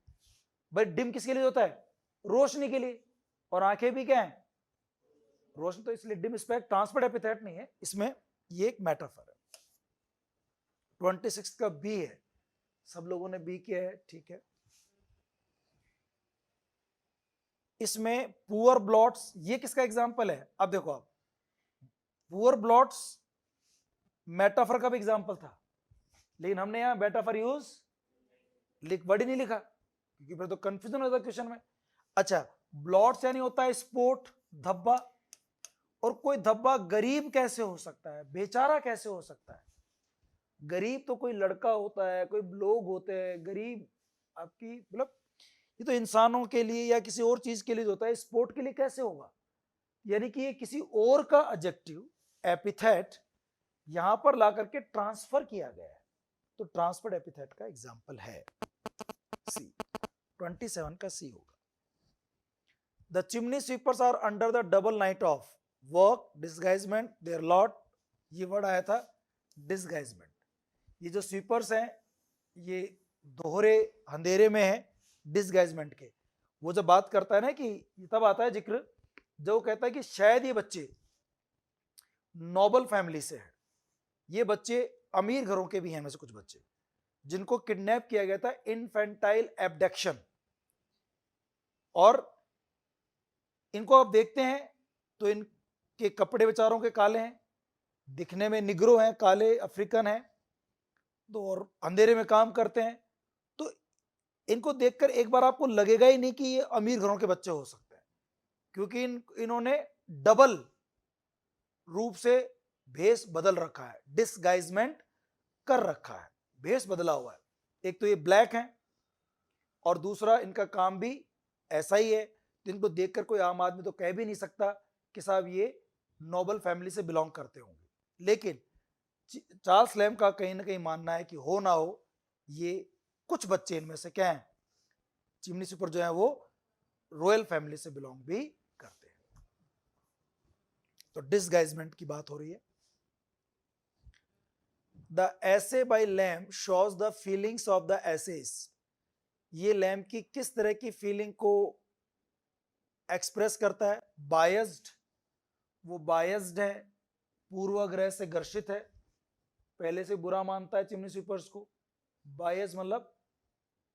भाई डिम किसके लिए होता है, रोशनी के लिए, और आंखें भी क्या है, रोशनी, तो इसलिए डिम स्पेक्स ट्रांसफर्ड एपिथेट नहीं है, इसमें ये एक मेटाफर है। 26 का बी है, सब लोगों ने बी किया है, ठीक है। इसमें पुअर ब्लॉट्स, ये किसका एग्जांपल है, अब देखो आप, पुअर ब्लॉट्स मेटाफर का भी एग्जांपल था, लेकिन हमने यहां मेटाफर यूज वर्ड ही नहीं लिखा, क्योंकि फिर तो कंफ्यूजन होता है क्वेश्चन में। अच्छा, ब्लॉट्स यानी होता है स्पॉट, धब्बा, और कोई धब्बा गरीब कैसे हो सकता है, बेचारा कैसे हो सकता है, गरीब तो कोई लड़का होता है, कोई लोग होते हैं गरीब, आपकी मतलब ये तो इंसानों के लिए या किसी और चीज के लिए होता है, स्पोर्ट के लिए कैसे होगा, यानी कि ये किसी और का एडजेक्टिव एपिथेट यहां पर ला करके ट्रांसफर किया गया है, तो ट्रांसफर्ड एपिथेट का एग्जांपल है सी, 27 का सी होगा। The chimney sweepers are under the double night of work disguisement their lot, ये वर्ड आया था डिसगाइजमेंट, ये जो स्वीपर्स हैं ये दोहरे अंधेरे में है डिसगाइजमेंट के। वो जब बात करता है ना कि तब आता है जिक्र जब वो कहता है कि शायद ये बच्चे नोबल फैमिली से है, ये बच्चे अमीर घरों के भी हैं में से कुछ बच्चे जिनको किडनैप किया गया था, इनफेंटाइल एब्डक्शन, और इनको आप देखते हैं तो इनके कपड़े बेचारों के काले हैं, दिखने में निग्रो हैं, काले अफ्रीकन हैं, तो और अंधेरे में काम करते हैं, तो इनको देखकर एक बार आपको लगेगा ही नहीं कि ये अमीर घरों के बच्चे हो सकते हैं, क्योंकि इन्होंने डबल रूप से भेष बदल रखा है, डिसगाइजमेंट कर रखा है, भेष बदला हुआ है। एक तो ये ब्लैक है और दूसरा इनका काम भी ऐसा ही है, तो इनको देखकर कोई आम आदमी तो कह भी नहीं सकता कि साहब ये नोबल फैमिली से बिलोंग करते होंगे। लेकिन चार्ल्स लैम का कहीं ना कहीं मानना है कि हो ना हो ये कुछ बच्चे इनमें से क्या हैं, चिमनी स्वीपर जो है वो रॉयल फैमिली से बिलोंग भी करते हैं। तो डिसगाइजमेंट की बात हो रही है। The essay by Lamb shows the feelings of the essays. ये लैम्ब की किस तरह की फीलिंग को एक्सप्रेस करता है? बायस्ड, वो बायस्ड है, पूर्वाग्रह से ग्रसित है, पहले से बुरा मानता है चिमनी स्वीपर्स को। बायस मतलब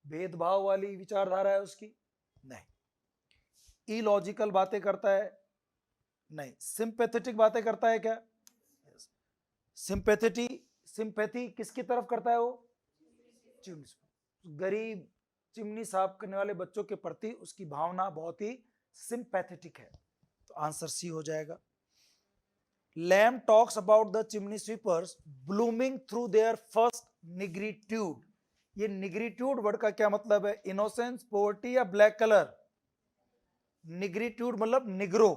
भेदभाव वाली विचारधारा है उसकी? नहीं। इलॉजिकल बातें करता है? नहीं। सिंपैथेटिक बातें करता है क्या? सिंपैथी किसकी तरफ करता है वो? चिमनी, गरीब चिमनी साफ करने वाले बच्चों के प्रति उसकी भावना बहुत ही सिंपैथेटिक है। तो आंसर सी हो जाएगा। Lamb talks about the chimney sweepers blooming through their first nigritude. ये निग्रीट्यूड वर्ड का क्या मतलब है? इनोसेंस, पॉवर्टी या ब्लैक कलर? निग्रीट्यूड मतलब निग्रो,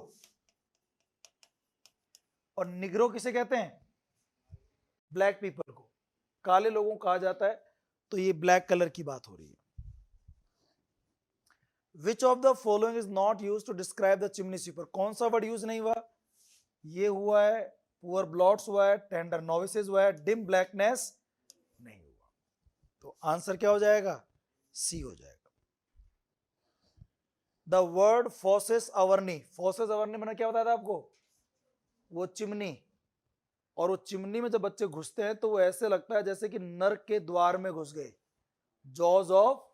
और निग्रो किसे कहते हैं? ब्लैक पीपल को, काले लोगों को कहा जाता है। तो ये ब्लैक कलर की बात हो रही है। Which of the following is not use to describe the chimney sweeper? कौन सा वर्ड यूज नहीं हुआ? ये हुआ है, पुअर ब्लॉट्स हुआ है, टेंडर नोविसेस हुआ है, डिम ब्लैकनेस नहीं हुआ। तो आंसर क्या हो जाएगा? सी हो जाएगा। द वर्ड फोसेस अवर्नी, फोसेस अवर्नी मैंने क्या बताया था आपको? वो चिमनी, और वो चिमनी में जब बच्चे घुसते हैं तो वो ऐसे लगता है जैसे कि नर्क के द्वार में घुस गए, जॉज ऑफ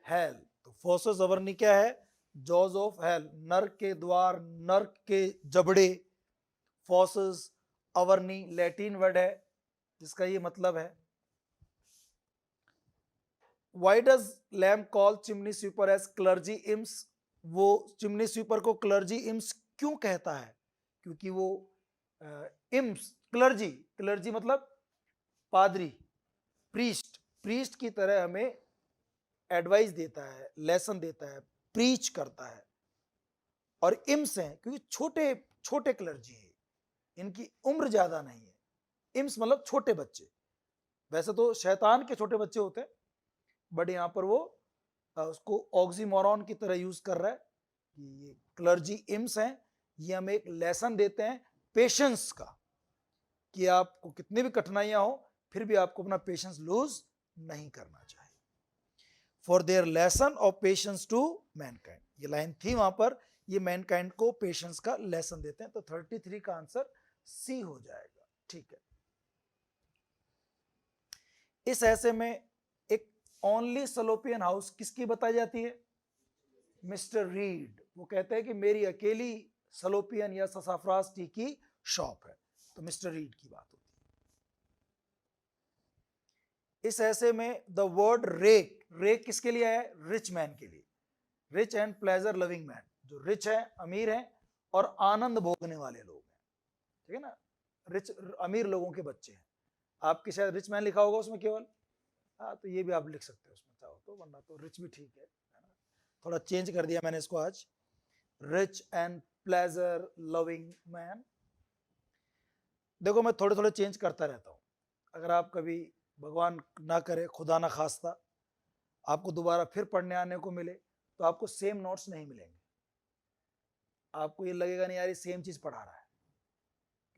हेल। तो फोसेस अवर्नी क्या है? जॉज ऑफ हेल, नर्क के द्वार, नर्क के जबड़े। फोसेस अवर्नी लैटिन वर्ड है जिसका ये मतलब है। Why does Lamb call chimney sweeper as clergy imps? वो चिमनी स्वीपर को क्लर्जी इम्स क्यों कहता है? क्योंकि वो इम्स, क्लर्जी मतलब पादरी, प्रीस्ट की तरह हमें एडवाइस देता है, लेसन देता है, प्रीच करता है। और इम्स हैं क्योंकि छोटे छोटे क्लर्जी है, इनकी उम्र ज्यादा नहीं है। इम्स मतलब छोटे बच्चे, वैसे तो शैतान के छोटे बच्चे होते हैं, बट यहाँ पर वो उसको ऑक्सीमोरॉन की तरह यूज कर रहा है कि ये क्लर्जी इम्स हैं, ये हमें एक लेसन देते हैं पेशेंस का, कि आपको कितनी भी कठिनाइयां हो फिर भी आपको अपना पेशेंस लूज नहीं करना चाहिए। For their lesson of patience to mankind, ये लाइन थी वहां पर, ये मैनकाइंड को पेशेंस का लेसन देते हैं। तो 33 का आंसर सी हो जाएगा। ठीक है। इस ऐसे में एक ओनली सलोपियन हाउस किसकी बताई जाती है? Mister read. वो कहते हैं कि मेरी अकेली सलोपियन या ससाफ्रास टी की शॉप है। तो मिस्टर रीड की बात होती है। इस ऐसे में द वर्ड रेक किसके लिए है? रिच मैन के लिए, rich and pleasure loving man, जो रिच है, अमीर है और आनंद भोगने वाले लोग हैं। ठीक है ना? रिच अमीर लोगों के बच्चे हैं। आपके शायद रिच मैन लिखा होगा उसमें केवल, हाँ, तो ये भी आप लिख सकते हो उसमें चाहो तो, वरना तो रिच भी ठीक है। थोड़ा चेंज कर दिया मैंने इसको आज, rich and pleasure loving man. देखो मैं थोड़े थोड़े चेंज करता रहता हूँ। अगर आप कभी भगवान ना करे, खुदा ना खास्ता, आपको दोबारा फिर पढ़ने आने को मिले तो आपको सेम नोट्स नहीं मिलेंगे। आपको ये लगेगा नहीं यार ये सेम चीज पढ़ा रहा है,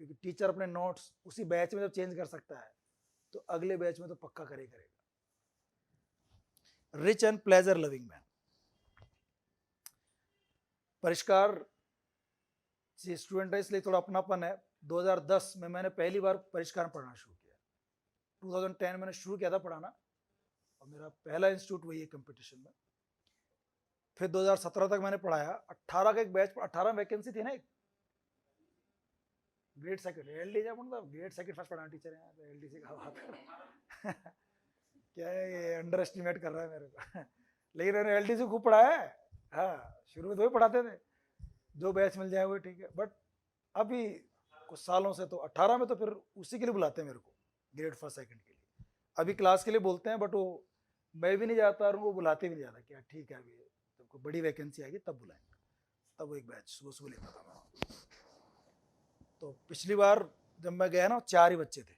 क्योंकि टीचर अपने नोट्स उसी बैच में जब चेंज कर सकता है तो अगले बैच में तो पक्का करेगा। Rich and pleasure loving man. परिष्कार स्टूडेंट है इसलिए थोड़ा अपनापन है। 2010 में मैंने पहली बार परिष्कार पढ़ना शुरू किया। 2010 मैंने शुरू किया था पढ़ाना, और मेरा पहला इंस्टीट्यूट वही है कंपटीशन में। फिर 2017 तक मैंने पढ़ाया। 18 का एक बैच, 18 वैकेंसी थी ना, एक ग्रेड सेकंड एलडीसी, मतलब ग्रेड सेकंड फर्स्ट पढ़ाना टीचर है, तो एलडीसी का बात कर क्या है ये, अंडर एस्टिमेट कर रहा है मेरे को लेकिन मैंने एलडीसी खूब पढ़ाया है। हाँ, शुरू में तो ही पढ़ाते थे, जो बैच मिल जाए वो ठीक है। बट अभी कुछ सालों से तो 18 में तो फिर उसी के लिए बुलाते हैं मेरे को, ग्रेड फर्स्ट सेकंड के लिए। अभी क्लास के लिए बोलते हैं, बट वो मैं भी नहीं जाता और वो बुलाते भी नहीं जाता। क्या ठीक है, अभी जब कोई बड़ी वैकेंसी आएगी तब बुलाएंगे। तब वो एक बैच सुबह सुबह लेता था मैं। तो पिछली बार जब मैं गया ना, 4 ही बच्चे थे,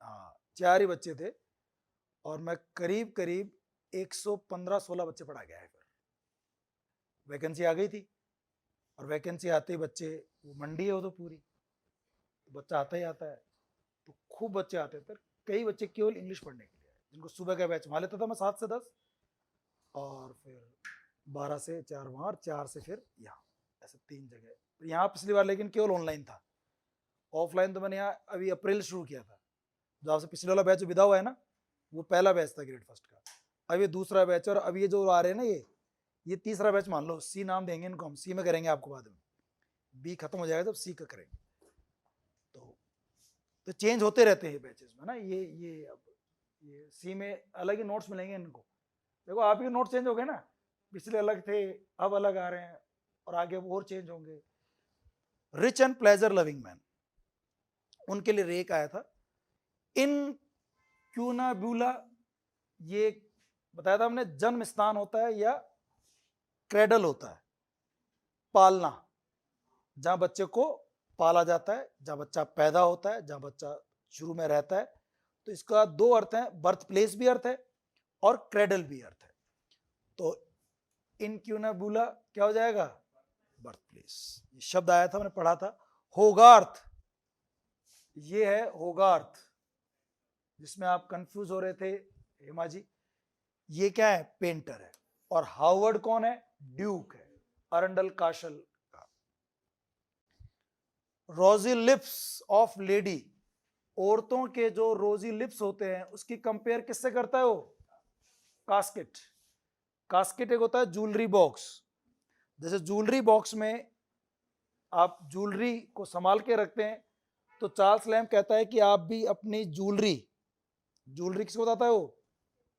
हाँ 4 ही बच्चे थे, और मैं करीब करीब 115-16 बच्चे पढ़ा गया है। फिर वैकेंसी आ गई थी, और वैकेंसी आते ही बच्चे, वो मंडी है वो तो पूरी, तो बच्चा आता ही आता है, तो खूब बच्चे आते थे। कई बच्चे केवल इंग्लिश पढ़ने के लिए, जिनको सुबह का बैच वहाँ लेता था मैं 7 से 10, और फिर 12 से 4 वहाँ, और 4 से फिर यहाँ, ऐसे 3 जगह। तो यहाँ पिछली बार लेकिन केवल ऑनलाइन था, ऑफलाइन तो मैंने यहाँ अभी अप्रैल शुरू किया था। जो आपसे पिछले वाला बैच विदा हुआ है ना, वो पहला बैच था ग्रेड फर्स्ट का, अब ये दूसरा बैच, और अब ये जो आ रहे हैं ना, ये तीसरा बैच मान लो। सी नाम देंगे इनको हम, सी में करेंगे आपको बाद में, बी खत्म हो जाएगा जब सी का करेंगे। तो चेंज होते रहते हैं बैचेस में ना, ये अब ये सी में अलग ही नोट्स मिलेंगे इनको। देखो आप ही नोट चेंज हो गए ना, पिछले अलग थे अब अलग आ रहे हैं, और आगे और चेंज होंगे। Rich and pleasure loving man, उनके लिए रेक आया था। इन क्यूनाबुला, ये बताया था हमने, जन्म स्थान होता है या क्रेडल होता है, पालना, जहां बच्चे को पाला जाता है, जहां बच्चा पैदा होता है, जहां बच्चा शुरू में रहता है। तो इसका 2 अर्थ है, बर्थ प्लेस भी अर्थ है और क्रेडल भी अर्थ है। तो इनक्यूनाबुला क्या हो जाएगा, बर्थ प्लेस। ये शब्द आया था, मैंने पढ़ा था। होगार्थ, ये है होगार्थ, जिसमें आप कंफ्यूज हो रहे थे हेमा जी, ये क्या है, पेंटर है। और हावर्ड कौन है, ड्यूक है, अरंडल काशल का। रोजी लिप्स ऑफ लेडी, औरतों के जो रोजी लिप्स होते हैं उसकी कंपेयर किससे करता है वो, कास्केट। कास्केट एक होता है ज्वेलरी बॉक्स, जैसे ज्वेलरी बॉक्स में आप ज्वेलरी को संभाल के रखते हैं, तो चार्ल्स लैम्ब कहता है कि आप भी अपनी ज्वेलरी किसको बताता है वो,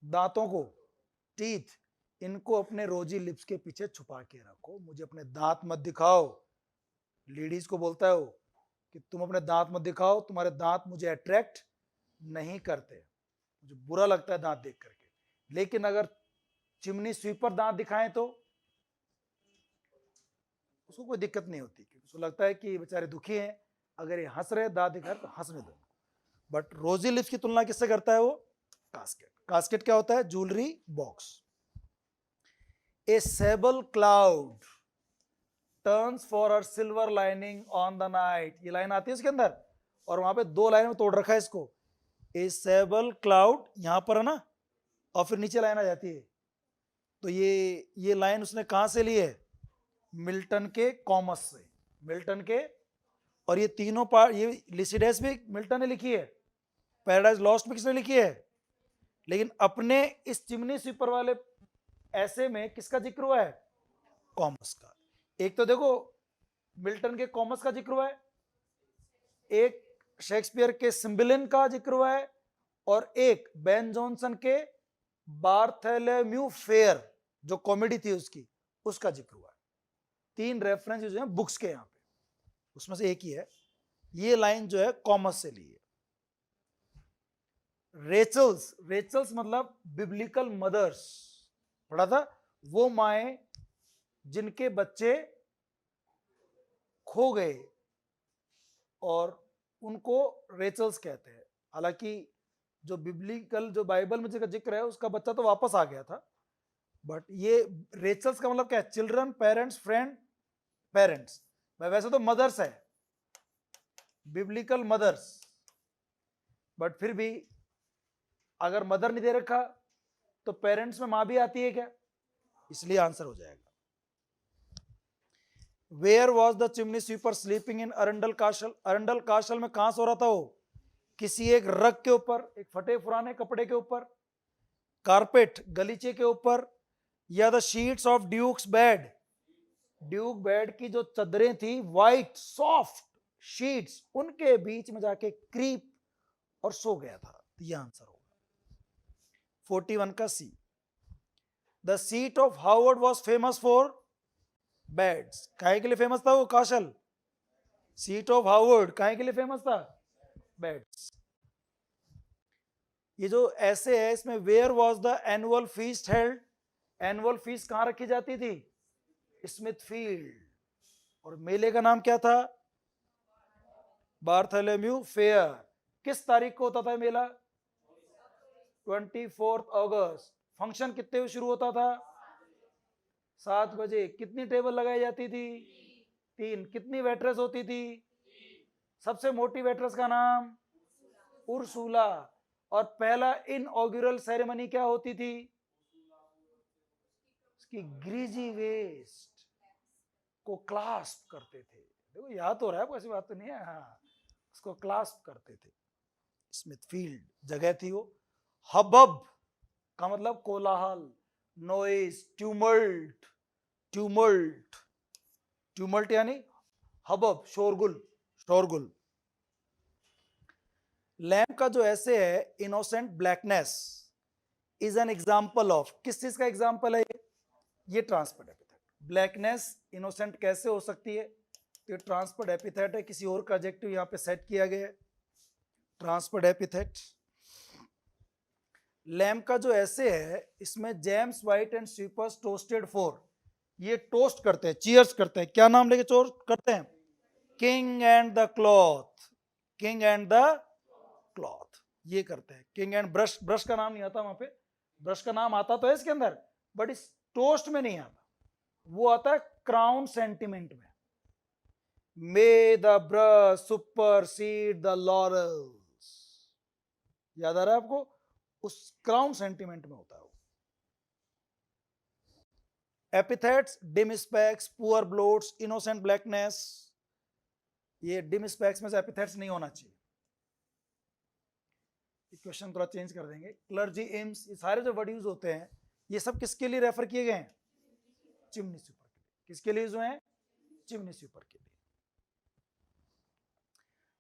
दांतों को, टीथ, इनको अपने रोजी लिप्स के पीछे छुपा के रखो, मुझे अपने दांत मत दिखाओ। लेडीज को बोलता है वो कि तुम अपने दांत मत दिखाओ, तुम्हारे दांत मुझे अट्रैक्ट नहीं करते, मुझे बुरा लगता है दांत देख करके। लेकिन अगर चिमनी स्वीपर दांत दिखाएं तो उसको कोई दिक्कत नहीं होती, क्योंकि उसको लगता है कि बेचारे दुखी हैं, अगर ये हंस रहे दांत दिखा तो हंसने दो। बट रोजी लिप्स की तुलना किससे करता है वो, कास्केट। कास्केट क्या होता है, jewellery box. A sable cloud turns for a silver lining on the night, ये लाइन आती है इसके अंदर, और वहां पे 2 लाइन में तोड़ रखा है इसको। ए सेबल क्लाउड यहां पर है ना, और फिर नीचे लाइन आ जाती है। तो ये लाइन उसने कहां से ली है, मिल्टन के कॉमस से, मिल्टन के। और ये तीनों पार्ट, ये लिसिडेस भी मिल्टन ने लिखी है, पैराडाइज लॉस्ट भी किसने लिखी है, लेकिन अपने इस चिमनी स्वीपर वाले ऐसे में किसका जिक्र हुआ है, कॉमस का। एक तो देखो मिल्टन के कॉमस का जिक्र हुआ है, एक शेक्सपियर के सिम्बलिन का जिक्र हुआ है, और एक बेन जॉनसन के बार्थेलोम्यू फेयर जो कॉमेडी थी उसकी, उसका जिक्र हुआ है। 3 रेफरेंस जो है बुक्स के यहां पे, उसमें से एक ही है। ये लाइन जो है कॉमस से ली है। रेचल्स, रेचल्स मतलब बिब्लिकल मदर्स, पढ़ा था, वो माएं जिनके बच्चे खो गए, और उनको रेचल्स कहते हैं। हालांकि जो बिब्लिकल, जो बाइबल में जिसका जिक्र है, उसका बच्चा तो वापस आ गया था, बट ये रेचल्स का मतलब क्या है, चिल्ड्रन, पेरेंट्स, फ्रेंड, पेरेंट्स। वैसे तो मदर्स है, बिब्लिकल मदर्स, बट फिर भी अगर मदर नहीं दे रखा तो पेरेंट्स में मां भी आती है क्या, इसलिए आंसर हो जाएगा। Where was the chimney sweeper sleeping in Arundel Castle, Arundel Castle में कहां सो रहा था वो, किसी एक रग के ऊपर, एक फटे पुराने कपड़े के ऊपर, कारपेट गलीचे के ऊपर, या the sheets of duke's bed, duke bed की जो चदरें थी वाइट सॉफ्ट शीट्स, उनके बीच में जाके क्रीप और सो गया था। यह आंसर होगा 41 का C. The seat of Howard was famous for beds, काहे के लिए फेमस था वो काशल, सीट ऑफ हावर्ड काहे के लिए फेमस था, बेड्स। ये जो ऐसे है इसमें where was the annual feast held, annual feast कहां रखी जाती थी, स्मिथफील्ड, और मेले का नाम क्या था, बार्थोलोम्यू फेयर। किस तारीख को होता था मेला, 24 अगस्त। फंक्शन कितने बजे शुरू होता था? 7 बजे। कितनी टेबल लगाई जाती थी? 3। कितनी वेट्रेस होती थी? सबसे मोटी वेट्रेस का नाम उर्सुला। और पहला इनऑग्यूरल सेरेमनी क्या होती थी? उसकी ग्रीजी वेस्ट को क्लास्प करते थे। देखो याद तो रहा है, ऐसी बात तो नहीं है। हाँ, उसको क्लास्प करते थे। स्मिथफील्ड जगह थी वो। हबब का मतलब कोलाहल, नॉइज, ट्यूमल्ट। ट्यूमल्ट ट्यूमल्ट यानी हबब, शोरगुल, शोरगुल। लैम्प का जो ऐसे है innocent blackness is an example of, किस चीज का एग्जाम्पल है ये ट्रांसफर्ड एपिथेट। ब्लैकनेस इनोसेंट कैसे हो सकती है? तो ट्रांसफर्ड एपिथेट है, किसी और का एडजेक्टिव यहां पे सेट किया गया है, ट्रांसफर्ड एपिथेट। लैम्प का जो ऐसे है इसमें James white and sweepers toasted for, ये टोस्ट करते हैं, चीयर्स करते हैं, क्या नाम लेके टोस्ट करते हैं? King and the cloth, king and the cloth, ये करते हैं। किंग एंड ब्रश, ब्रश का नाम नहीं आता वहां पे, ब्रश का नाम आता तो है इसके अंदर, बट इस टोस्ट में नहीं आता, वो आता है क्राउन सेंटिमेंट में। मे the brush supersede the laurels, याद आ रहा है आपको? उस क्राउन सेंटिमेंट में होता है वो। Epithets dim specks, poor blots, innocent blackness, ये डिम स्पेक्स में से एपिथेट्स नहीं होना चाहिए। क्वेश्चन थोड़ा चेंज कर देंगे। क्लर्जी इम्स, ये सारे जो वर्ड यूज होते हैं ये सब किसके लिए रेफर किए गए हैं? चिमनी स्वीपर के लिए। किसके लिए यूज हुए हैं? चिमनी स्वीपर के लिए।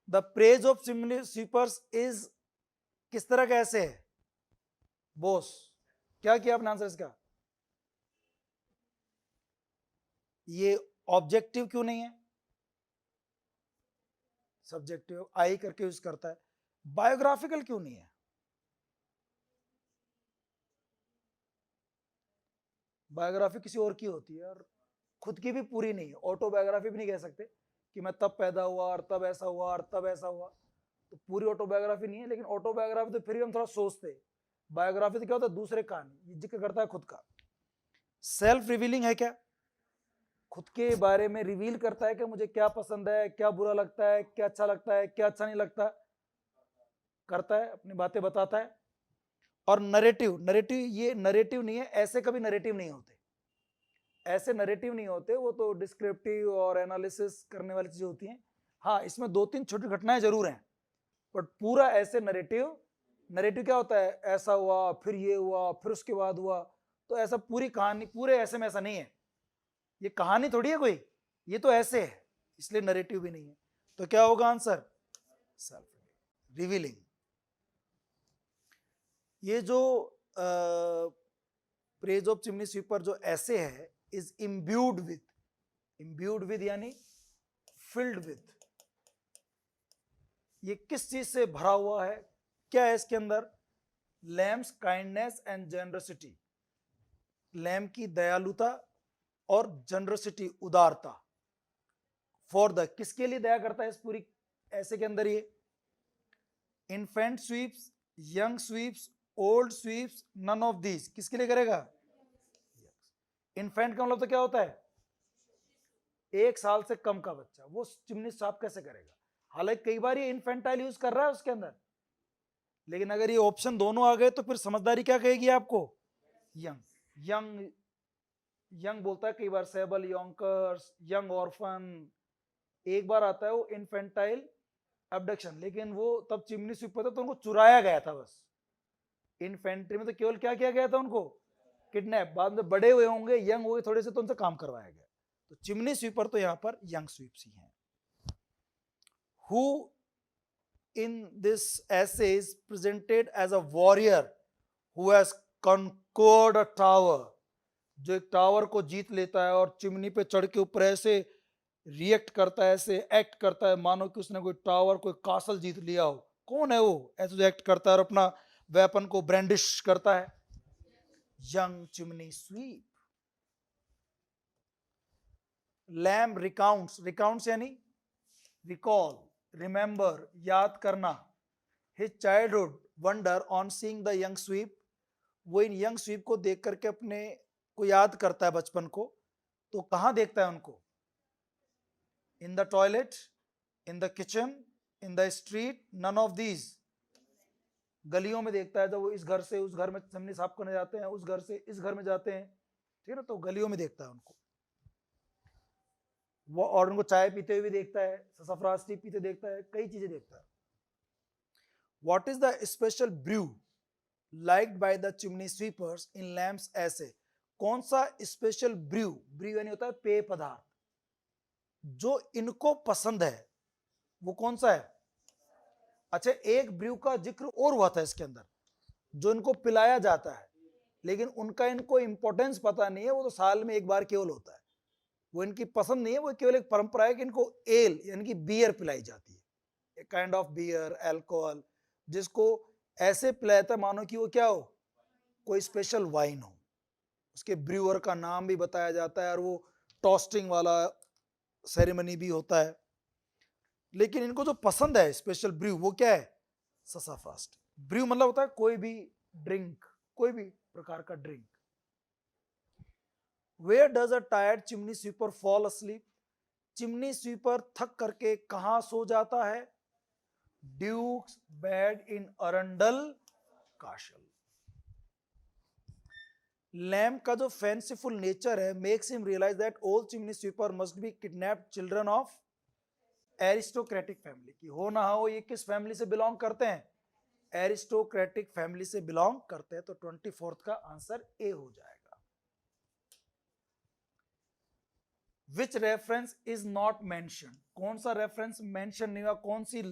The praise of chimney sweepers is किस तरह का ऐसे है? बोस, क्या किया आपने आंसर इसका? ये ऑब्जेक्टिव क्यों नहीं है? सब्जेक्टिव, आई करके यूज करता है। बायोग्राफिकल क्यों नहीं है? बायोग्राफी किसी और की होती है और खुद की भी पूरी नहीं है। ऑटोबायोग्राफी भी नहीं कह सकते कि मैं तब पैदा हुआ और तब ऐसा हुआ और तब ऐसा हुआ, तो पूरी ऑटोबायोग्राफी नहीं है। लेकिन ऑटोबायोग्राफी तो फिर भी हम थोड़ा सोचते, बायोग्राफी तो क्या होता है? दूसरे कहानी, जिक्र करता है खुद का। सेल्फ रिवीलिंग है क्या? खुद के बारे में रिवील करता है कि मुझे क्या पसंद है, क्या बुरा लगता है, क्या अच्छा लगता है, क्या अच्छा नहीं लगता, करता है, अपनी बातें बताता है। और नरेटिव, नरेटिव ये नरेटिव नहीं है, ऐसे कभी नरेटिव नहीं होते, ऐसे नरेटिव नहीं होते, वो तो डिस्क्रिप्टिव और एनालिसिस करने वाली चीजें होती हैं। हाँ, इसमें 2-3 छोटी घटनाएं जरूर हैं, बट पूरा ऐसे नरेटिव, नरेटिव क्या होता है? ऐसा हुआ, फिर ये हुआ, फिर उसके बाद हुआ, तो ऐसा पूरी कहानी पूरे ऐसे में ऐसा नहीं है। ये कहानी थोड़ी है कोई, ये तो ऐसे है, इसलिए नरेटिव भी नहीं है। तो क्या होगा आंसर? Self revealing. ये जो प्रेज ऑफ चिमनी स्वीपर जो ऐसे है is imbued with, imbued with यानी फिल्ड विद, ये किस चीज से भरा हुआ है? क्या है इसके अंदर? Lamps kindness and generosity, lamb की दयालुता और जनरसिटी, उदारता। फॉर द, किसके लिए दया करता है इस पूरी ऐसे के अंदर? ये infant sweeps, young sweeps, old sweeps, none of these, किसके लिए करेगा? इन्फेंट का मतलब तो क्या होता है? 1 साल से कम का बच्चा, वो चिमनी साफ कैसे करेगा? हालांकि कई बार ये इन्फेंटाइल यूज कर रहा है उसके अंदर, लेकिन अगर ये ऑप्शन दोनों आ गए तो फिर समझदारी क्या कहेगी आपको? यंग, यंग, यंग बोलता है कई बार, सेबल यॉन्कर्स, यंग ऑर्फन। एक बार आता है वो इन्फेंटाइल अबडक्शन, लेकिन वो तब चिमनी स्वीपर था तो उनको चुराया गया था बस। इन्फेंट्री में तो केवल क्या किया गया था? उनको किडनैप, बाद में बड़े हुए होंगे, यंग हुए थोड़े से, तो उनसे काम करवाया गया। तो चिमनी स्वीपर तो यहां पर यंग स्वीप्स ही हैं। Who in this essay is presented as a warrior who has conquered a tower, जो एक टावर को जीत लेता है और चिमनी पे चढ़ के ऊपर ऐसे रिएक्ट करता है, ऐसे एक्ट करता है मानो कि उसने कोई टावर, कोई कासल जीत लिया हो। कौन है वो ऐसे जो एक्ट करता है और अपना वेपन को ब्रांडिश करता है? Young chimney sweep. Lamb recounts, recounts यानी रिकॉल, रिमेंबर, याद करना, his childhood wonder on seeing the young sweep, वो इन यंग स्वीप को देख करके अपने को याद करता है बचपन को, तो कहां देखता है उनको? In the toilet, in the kitchen, in the street, none of these. गलियों में देखता है, जब वो इस घर से उस घर में चिमनी साफ करने जाते हैं, उस घर से इस घर में जाते हैं, ठीक है ना, तो गलियों में देखता है उनको वो, और उनको चाय पीते हुए भी देखता है, सफराज टी पीते देखता है, कई चीजें देखता है। What is the special brew liked by the chimney sweepers in Lamb's essay? कौन सा स्पेशल ब्रू, ब्रू यानी होता है पेय पदार्थ, जो इनको पसंद है, वो कौन सा है? अच्छा, एक ब्रू का जिक्र और हुआ था इसके अंदर, जो इनको पिलाया जाता है, लेकिन उनका इनको इंपॉर्टेंस पता नहीं है, वो तो साल में एक बार केवल होता है, वो इनकी पसंद नहीं है, वो केवल एक परंपरा है कि इनको एल यानी कि बियर पिलाई जाती है, एक काइंड ऑफ बियर, अल्कोहल, जिसको ऐसे पिलाता है मानो कि वो क्या हो, कोई स्पेशल वाइन हो। उसके ब्रूअर का नाम भी बताया जाता है, और वो टोस्टिंग वाला सेरेमनी भी होता है। लेकिन इनको जो पसंद है स्पेशल ब्रू, वो क्या है? ससाफ्रास्ट। ब्रू मतलब होता है कोई भी ड्रिंक, कोई भी प्रकार का drink. Where does a tired chimney sweeper fall asleep? चिमनी स्वीपर थक करके कहां सो जाता है? Duke's bed in Arundel Castle. Lamb का जो फैंसीफुल नेचर है makes him realise that all chimney sweeper must be kidnapped children of aristocratic family. की हो ना हो ये किस फैमिली से बिलोंग करते हैं? एरिस्टोक्रेटिक फैमिली से बिलोंग करते हैं। तो 24th का आंसर ए हो जाएगा। Which reference is not mention? कौन सा रेफरेंस मेंशन नहीं हुआ, कौन सी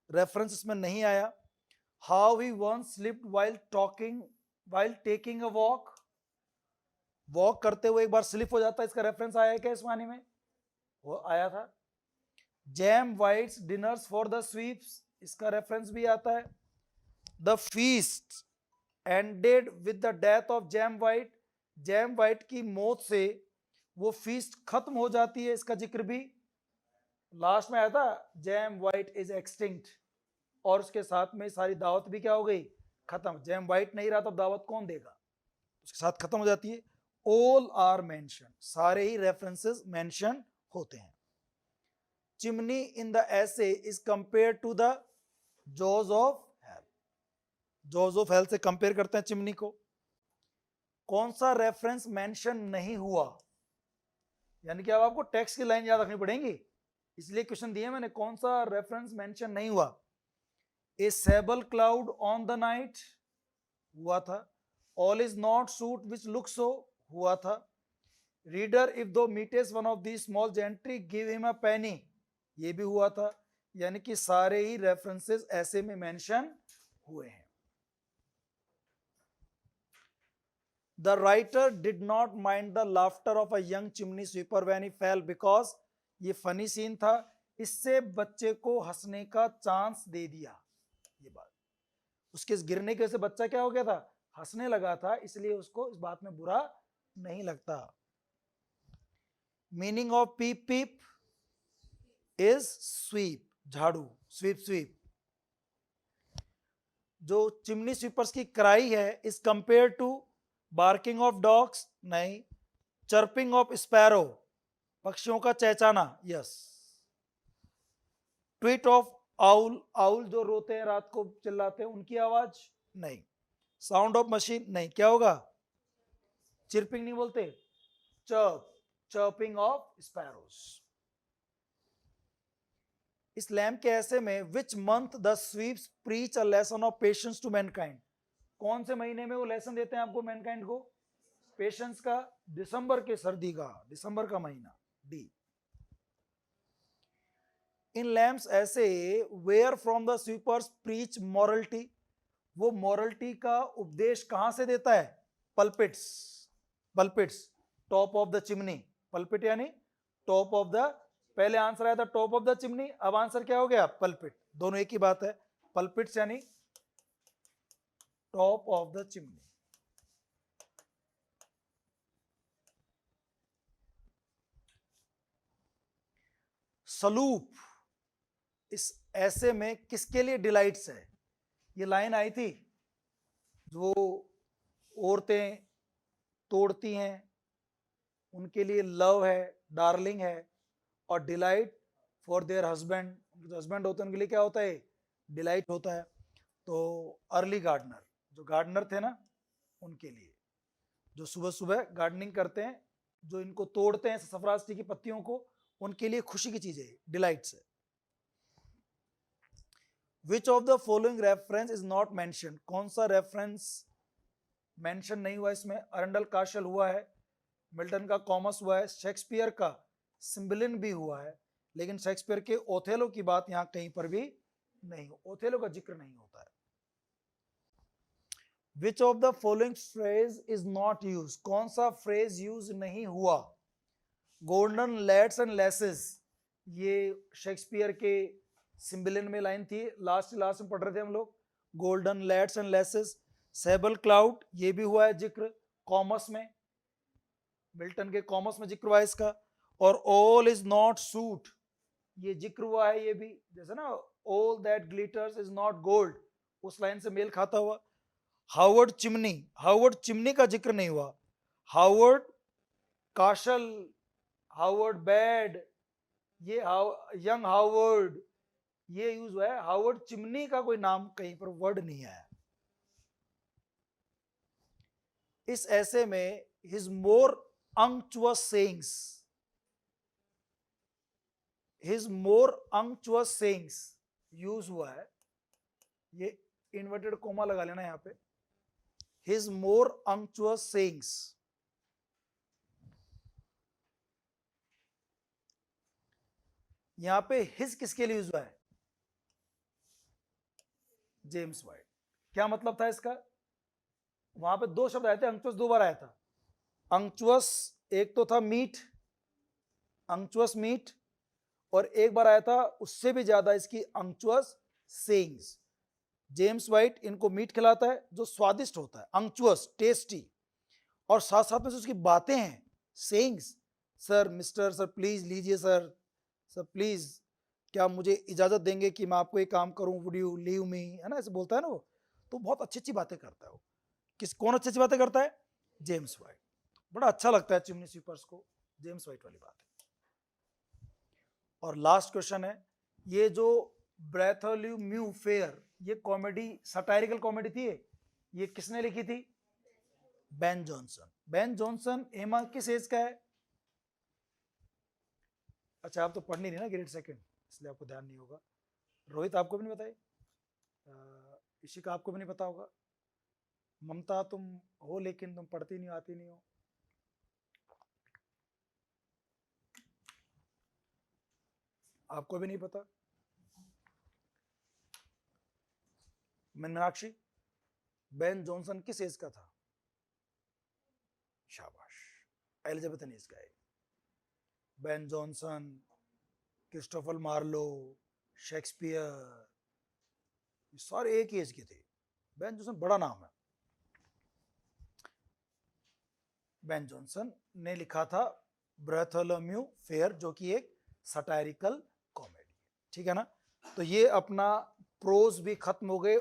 रेफरेंस इसमें नहीं आया? How he once slipped while taking a walk. Walk करते हुए एक बार स्लिप हो जाता है, इसका रेफरेंस आया है क्या इस वाणी में? वो आया था। Jem White's dinners for the sweeps, इसका रेफरेंस भी आता है। The feast ended with the death of Jem White, Jem White की मौत से वो फीस्ट खत्म हो जाती है, इसका जिक्र भी लास्ट में आया था। जैम वाइट इज एक्सटिंक्ट, और उसके साथ में सारी दावत भी क्या हो गई? खत्म। जैम वाइट नहीं रहा, तब दावत कौन देगा? उसके साथ खत्म हो जाती है। ऑल आर मेंशन, सारे ही रेफरेंसेस मेंशन होते हैं। Chimney in the essay is compare to the jaws of hell, jaws of hell से कंपेयर करते हैं चिमनी को। कौन सा रेफरेंस मेंशन नहीं हुआ? यानी कि अब आपको टेक्स्ट की लाइन याद रखनी पड़ेगी, इसलिए क्वेश्चन दिए मैंने। कौन सा रेफरेंस मेंशन नहीं हुआ? A sable cloud on the night हुआ था। All is not soot which look so हुआ था। Reader if thou meetest one of the small gentry give him a penny, ये भी हुआ था। यानी कि सारे ही रेफरेंसेस ऐसे में मेंशन हुए हैं। The writer did not mind the laughter of a young chimney sweeper when he fell because ये फनी सीन था, इससे बच्चे को हंसने का चांस दे दिया। ये बात, उसके गिरने की वजह से बच्चा क्या हो गया था? हंसने लगा था, इसलिए उसको इस बात में बुरा नहीं लगता। Meaning of peep peep is sweep, झाड़ू, स्वीप स्वीप। जो चिमनी स्वीपर्स की क्राई है is compare to barking of dogs, नहीं। चर्पिंग ऑफ स्पैरो, पक्षियों का चहचाना, yes. Tweet of owl, owl जो रोते हैं रात को चिल्लाते हैं, उनकी आवाज, नहीं। साउंड ऑफ मशीन, नहीं। क्या होगा? चिर्पिंग नहीं बोलते, चर्प, चर्पिंग ऑफ स्पैरोस। इस लैम्प के ऐसे में which month the sweeps preach a lesson of patience to mankind? कौन से महीने में वो लेसन देते हैं आपको मैनकाइंड को? पेशेंस का। दिसंबर के सर्दी का, दिसंबर का महीना, D. In Lamb's essay where from the sweepers preach morality, वो मॉरलिटी का उपदेश कहां से देता है? Pulpits, pulpits, top of the chimney. Pulpit यानी टॉप ऑफ द, पहले आंसर आया था टॉप ऑफ द चिमनी, अब आंसर क्या हो गया? पल्पिट। दोनों एक ही बात है। पल्पिट्स यानी टॉप ऑफ द चिमनी। सलूप इस ऐसे में किसके लिए डिलाइट्स है? ये लाइन आई थी जो औरतें तोड़ती हैं, उनके लिए लव है, डार्लिंग है, और डिलाइट फॉर देयर हस्बैंड, जो हस्बैंड होते हैं उनके लिए क्या होता है, डिलाइट होता है। तो अर्ली गार्डनर, जो गार्डनर थे ना उनके लिए, जो सुबह सुबह गार्डनिंग करते हैं, जो इनको तोड़ते हैं सफराज टी की पत्तियों को, उनके लिए खुशी की चीज है, डिलाइट्स है। Which of the following reference is not mention, कौन सा रेफरेंस मेंशन नहीं हुआ इसमें? अरंडल काशल हुआ है, मिल्टन का कॉमस हुआ है, शेक्सपियर का सिम्बलिन भी हुआ है, लेकिन शेक्सपियर के ओथेलो की बात यहां कहीं पर भी नहीं, ओथेलो का जिक्र नहीं होता है। Which of the following phrase is not use, कौन सा फ्रेज यूज नहीं हुआ? गोल्डन लेट्स एंड लेसेस, ये शेक्सपियर के सिम्बलिन में लाइन थी, लास्ट में पढ़ रहे थे हम लोग, golden lads and lasses. Sable cloud, ये भी हुआ है जिक्र कॉमस में, मिल्टन के कॉमस में जिक्र हुआ है इसका। और ऑल इज नॉट सूट, ये जिक्र हुआ है, ये भी जैसे ना all that glitters is not gold, उस लाइन से मेल खाता हुआ। हावर्ड चिमनी, हावर्ड चिमनी का जिक्र नहीं हुआ। हावर्ड काशल, हावर्ड बैड, ये यंग हावर्ड, ये यूज हुआ है। हावर्ड चिमनी का कोई नाम कहीं पर वर्ड नहीं आया। इस ऐसे में हिज मोर unctuous sayings, his more unctuous sayings use हुआ है, ये इन्वर्टेड कोमा लगा लेना यहां पे, his more unctuous sayings। यहां पे his किसके लिए यूज हुआ है? James white. क्या मतलब था इसका? वहां पे दो शब्द आए थे, अंक्चुअस दो बार आया था। अंक्चुअस एक तो था मीट, अंक्चुअस मीट, और एक बार आया था उससे भी ज्यादा इसकी अंक्चुअस सेइंग्स। जेम्स वाइट इनको मीट खिलाता है जो स्वादिष्ट होता है, अंक्चुअस टेस्टी, और साथ साथ में उसकी बातें हैं, sayings, sir, mister, sir please लीजिए, सर सर प्लीज क्या मुझे इजाजत देंगे कि मैं आपको एक काम करूं, वुड यू लीव मी, है ना, ऐसे बोलता है ना वो। तो बहुत अच्छी अच्छी बातें करता है वो। कौन अच्छी अच्छी बातें करता है? James white. बड़ा अच्छा लगता है चिमनी स्वीपर्स को, जेम्स वाइट वाली बात है। और लास्ट क्वेश्चन है, ये जो बार्थोलोम्यू फेयर, ये कॉमेडी, सटायरिकल कॉमेडी थी, ये किसने लिखी थी? Ben Jonson. बेन जॉनसन एमा किस एज का है? अच्छा, आप तो पढ़ नहीं रहे ना ग्रेड सेकंड, इसलिए आपको ध्यान नहीं होगा। रोहित आपको भी नहीं बताए, इशिका आपको भी नहीं पता होगा, ममता तुम हो लेकिन तुम पढ़ती नहीं, आती नहीं हो। आपको भी नहीं पता। मीनाक्षी, बेन जॉनसन किस एज का था? शाबाश, एलिजाबेथन एज का है। Ben Jonson, Christopher Marlowe, Shakespeare, ये सारे एक एज के थे। बेन जॉनसन बड़ा नाम है। बेन जॉनसन ने लिखा था बार्थोलोम्यू फेयर, जो कि एक सटायरिकल कॉमेडी है, ठीक है ना। तो ये अपना प्रोज भी खत्म हो गए